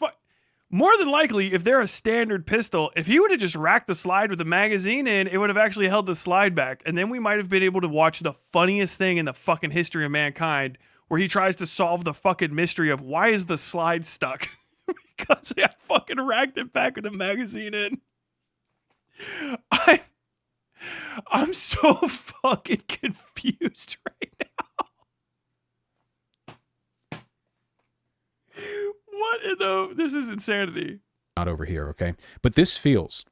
more than likely, if they're a standard pistol, if he would have just racked the slide with the magazine in, it would have actually held the slide back. And then we might have been able to watch the funniest thing in the fucking history of mankind, where he tries to solve the fucking mystery of why is the slide stuck? Because I fucking racked it back with the magazine in. I'm so fucking confused right now. What in the... This is insanity. Not over here, okay? But this feels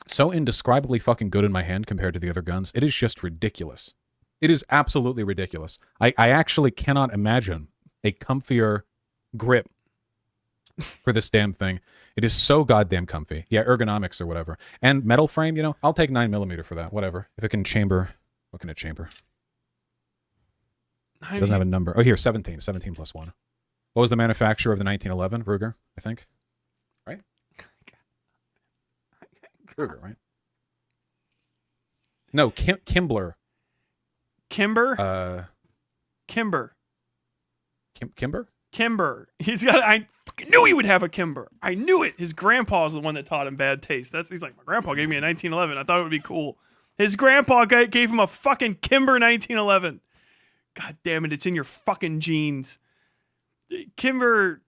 so indescribably fucking good in my hand compared to the other guns. It is just ridiculous. It is absolutely ridiculous. I actually cannot imagine a comfier grip for this damn thing. It is so goddamn comfy. Yeah, ergonomics or whatever. And metal frame, I'll take 9mm for that. Whatever. If it can chamber. Looking at chamber. It doesn't have a number. Oh, here, 17. 17 plus 1. What was the manufacturer of the 1911? Ruger, I think. Right? Ruger, right? No, Kimber. Kimber? Kimber. Kimber? Kimber. I knew he would have a Kimber. I knew it. His grandpa's the one that taught him bad taste. He's like, my grandpa gave me a 1911. I thought it would be cool. His grandpa gave him a fucking Kimber 1911. God damn it. It's in your fucking genes. Kimber,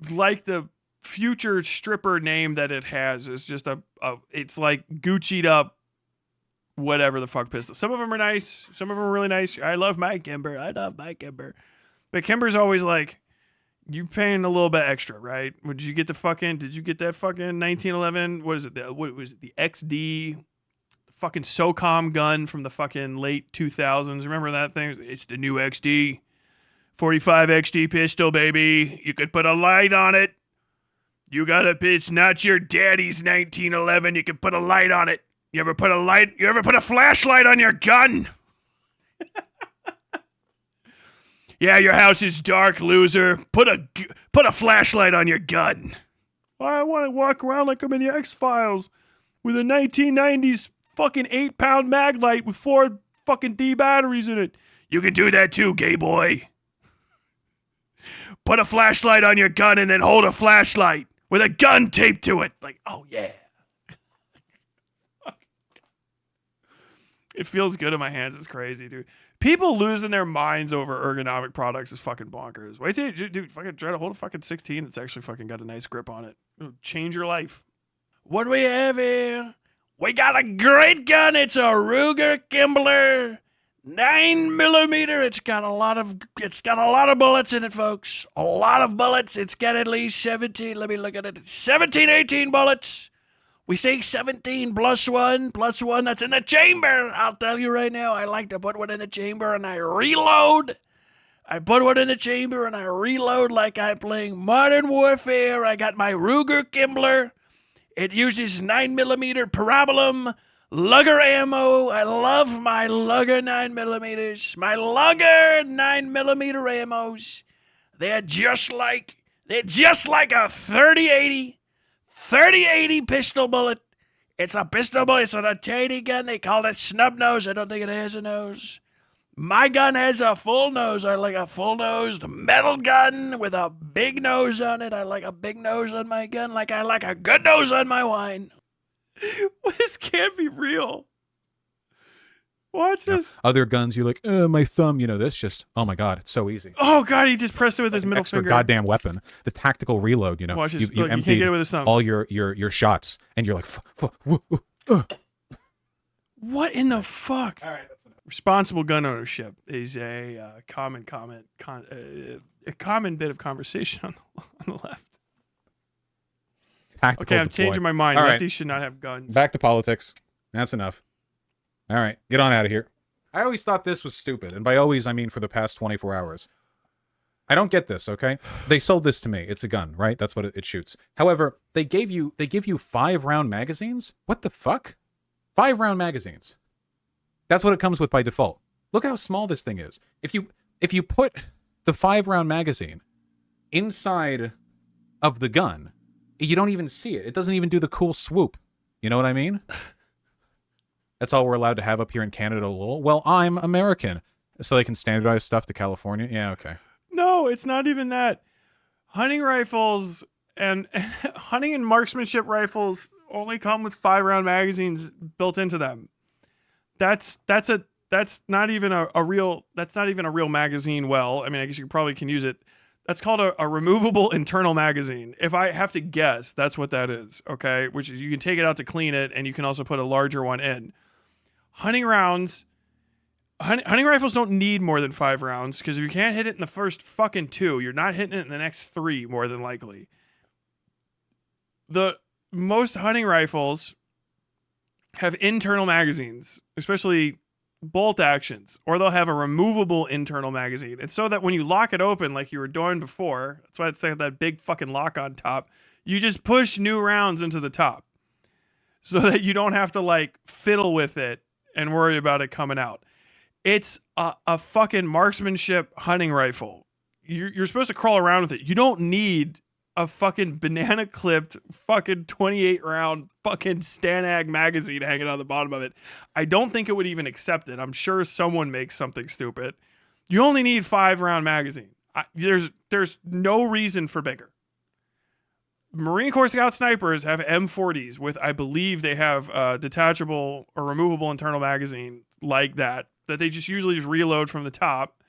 like the future stripper name that it has, is just it's like Gucci'd up whatever the fuck pistol. Some of them are nice. Some of them are really nice. I love my Kimber. But Kimber's always like, you paying a little bit extra, right? Did you get that fucking 1911? What was it? The XD fucking SOCOM gun from the fucking late 2000s. Remember that thing? It's the new XD. 45 XD pistol, baby. You could put a light on it. You got it's not your daddy's 1911. You can put a light on it. You ever put a flashlight on your gun? Yeah, your house is dark, loser. Put a flashlight on your gun. I want to walk around like I'm in the X-Files with a 1990s fucking 8-pound mag light with 4 fucking D batteries in it. You can do that too, gay boy. Put a flashlight on your gun and then hold a flashlight with a gun taped to it. Like, oh yeah. It feels good in my hands. It's crazy, dude. People losing their minds over ergonomic products is fucking bonkers. Wait till you, dude, fucking try to hold a fucking 16 that's actually fucking got a nice grip on it. It'll change your life. What do we have here? We got a great gun. It's a Ruger Kimber 9mm. It's got a lot of bullets in it, folks. A lot of bullets. It's got at least 17. Let me look at it. 17, 18 bullets. We say 17 plus one, that's in the chamber. I'll tell you right now, I like to put one in the chamber and I reload. I put one in the chamber and I reload like I'm playing Modern Warfare. I got my Ruger Kimber. It uses 9mm Parabolum Lugger ammo. I love my Lugger 9mm. My Lugger 9mm ammos. They're just like a 3080 pistol bullet. It's a pistol bullet. It's a tiny gun. They call it snub nose. I don't think it has a nose. My gun has a full nose. I like a full-nosed metal gun with a big nose on it. I like a big nose on my gun like I like a good nose on my wine. This can't be real. Watch this. Other guns, you're like, my thumb, this just, oh my God, it's so easy. Oh God, he just pressed it with his middle extra finger. goddamn weapon. The tactical reload, Watch this. you Look, empty can't get it with his thumb. all your shots, and you're like, What in the fuck? All right, that's enough. Responsible gun ownership is a common bit of conversation on the left. Tactical Okay, I'm deploy. changing my mind. All Lefties right. should not have guns. Back to politics. That's enough. All right, get on out of here. I always thought this was stupid, and by always I mean for the past 24 hours. I don't get this, okay? They sold this to me. It's a gun, right? That's what it shoots. However, they give you 5-round magazines? What the fuck? 5-round magazines. That's what it comes with by default. Look how small this thing is. If you put the 5-round magazine inside of the gun, you don't even see it. It doesn't even do the cool swoop. You know what I mean? That's all we're allowed to have up here in Canada, lol. Well, I'm American, so they can standardize stuff to California. Yeah, okay. No, it's not even that. Hunting rifles and hunting and marksmanship rifles only come with 5-round magazines built into them. That's not even a real magazine. Well, I mean, I guess you probably can use it. That's called a removable internal magazine. If I have to guess, that's what that is. Okay, which is you can take it out to clean it, and you can also put a larger one in. Hunting rifles don't need more than 5 rounds, because if you can't hit it in the first fucking 2, you're not hitting it in the next 3 more than likely. The most hunting rifles have internal magazines, especially bolt actions, or they'll have a removable internal magazine. And so that when you lock it open like you were doing before, that's why it's like that big fucking lock on top, you just push new rounds into the top so that you don't have to like fiddle with it and worry about it coming out. It's a fucking marksmanship hunting rifle. You're supposed to crawl around with it. You don't need a fucking banana clipped fucking 28 round fucking Stanag magazine hanging on the bottom of it. I don't think it would even accept it. I'm sure someone makes something stupid. You only need 5-round magazine. There's no reason for bigger. Marine Corps Scout snipers have M40s with, I believe they have detachable or removable internal magazine like that they just usually just reload from the top.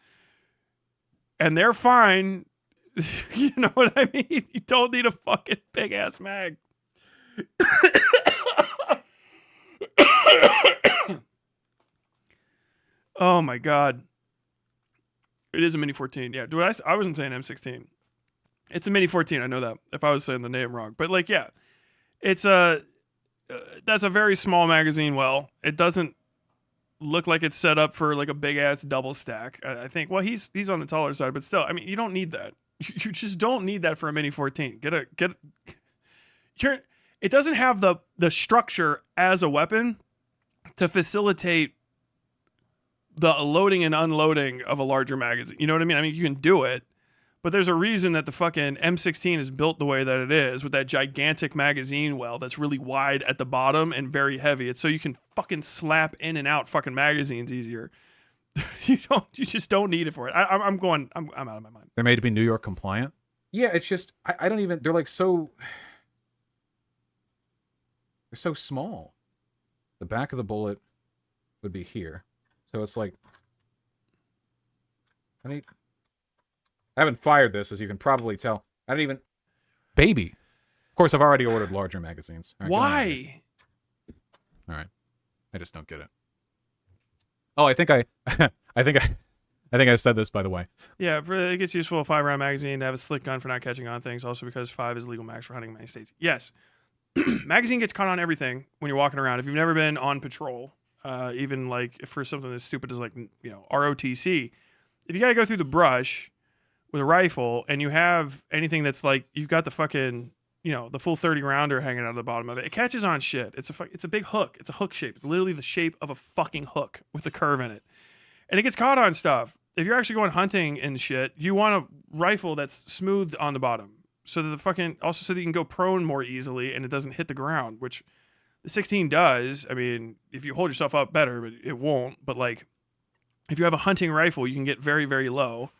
And they're fine. You know what I mean? You don't need a fucking big ass mag. Oh my God. It is a Mini 14. Yeah. I wasn't saying M16. It's a Mini 14. I know that if I was saying the name wrong, but like, yeah, it's that's a very small magazine. Well, it doesn't look like it's set up for like a big ass double stack. I think, well, he's on the taller side, but still, I mean, you don't need that. You just don't need that for a Mini 14. It doesn't have the structure as a weapon to facilitate the loading and unloading of a larger magazine. You know what I mean? I mean, you can do it, But there's a reason that the fucking M16 is built the way that it is, with that gigantic magazine well that's really wide at the bottom and very heavy. It's so you can fucking slap in and out fucking magazines easier. You just don't need it for it. I'm out of my mind. They're made to be New York compliant. Yeah, it's just I don't even. They're like so. They're so small. The back of the bullet would be here, so it's like. I haven't fired this, as you can probably tell. I don't even. Baby. Of course, I've already ordered larger magazines. All right, why? All right, I just don't get it. Oh, I think I said this, by the way. Yeah, it gets useful a 5-round magazine to have a slick gun for not catching on things. Also, because 5 is legal max for hunting in many states. Yes, magazine gets caught on everything when you're walking around. If you've never been on patrol, even like for something as stupid as like ROTC, if you got to go through the brush with a rifle and you have anything that's like you've got the fucking the full 30 rounder hanging out of the bottom of it, it catches on shit. It's a big hook. It's a hook shape. It's literally the shape of a fucking hook with a curve in it. And it gets caught on stuff. If you're actually going hunting and shit, you want a rifle that's smooth on the bottom so that so that you can go prone more easily and it doesn't hit the ground, which the 16 does. I mean, if you hold yourself up better, but it won't. But like, if you have a hunting rifle, you can get very, very low.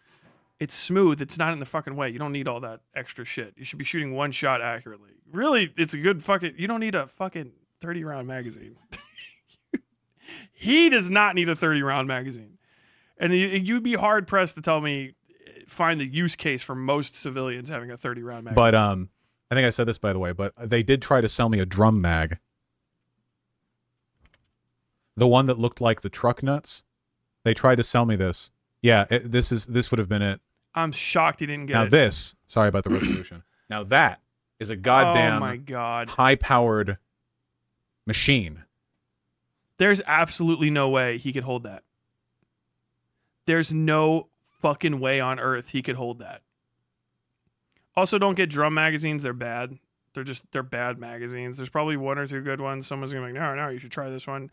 It's smooth. It's not in the fucking way. You don't need all that extra shit. You should be shooting one shot accurately. Really, it's a good fucking. You don't need a fucking 30-round magazine. He does not need a 30-round magazine. And you'd be hard pressed to find the use case for most civilians having a 30-round magazine. But I think I said this, by the way, but they did try to sell me a drum mag. The one that looked like the truck nuts. They tried to sell me this. Yeah, this would have been it. I'm shocked he didn't get it. Now sorry about the resolution. Now that is a goddamn oh my God. high-powered machine. There's absolutely no way he could hold that. There's no fucking way on earth he could hold that. Also, don't get drum magazines. They're bad. They're bad magazines. There's probably one or two good ones. Someone's gonna be like, no, you should try this one.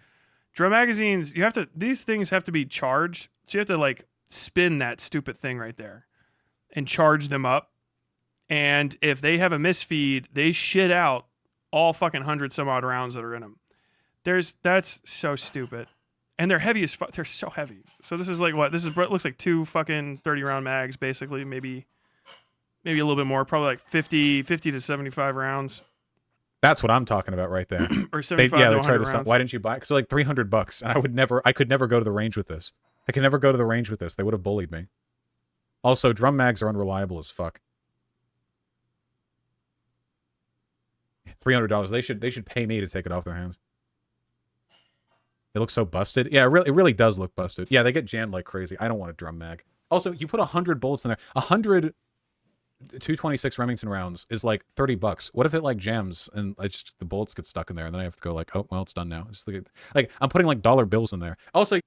Drum magazines, these things have to be charged. So you have to like spin that stupid thing right there and charge them up. And if they have a misfeed, they shit out all fucking 100 some odd rounds that are in them. That's so stupid. And they're heavy as fuck. They're so heavy. So this is like what? This looks like 2 fucking 30-round mags, basically. Maybe a little bit more. Probably like 50 to 75 rounds. That's what I'm talking about right there. Or 75 to 100 rounds. Why didn't you buy it? Because they're like $300, and I could never go to the range with this. I could never go to the range with this. They would have bullied me. Also, drum mags are unreliable as fuck. $300. They should pay me to take it off their hands. It looks so busted. Yeah, it really does look busted. Yeah, they get jammed like crazy. I don't want a drum mag. Also, you put 100 bullets in there. 100 226 Remington rounds is like $30. What if it like jams and the bullets get stuck in there, and then I have to go like, oh well, it's done now. Just like I'm putting like dollar bills in there. Also,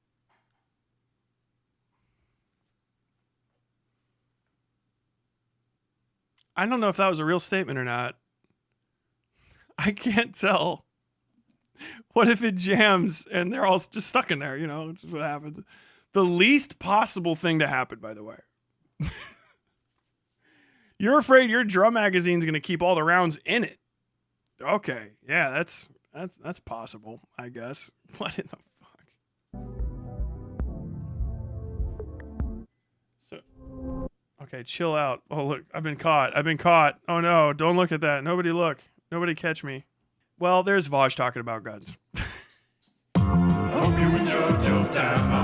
I don't know if that was a real statement or not. I can't tell. What if it jams and they're all just stuck in there? Which is what happens. The least possible thing to happen, by the way. You're afraid your drum magazine's going to keep all the rounds in it. Okay. Yeah, that's possible, I guess. What in the fuck? So, okay, chill out. Oh, look, I've been caught. Oh no, don't look at that. Nobody look. Nobody catch me. Well, there's Vosch talking about guns. Hope you enjoyed your time.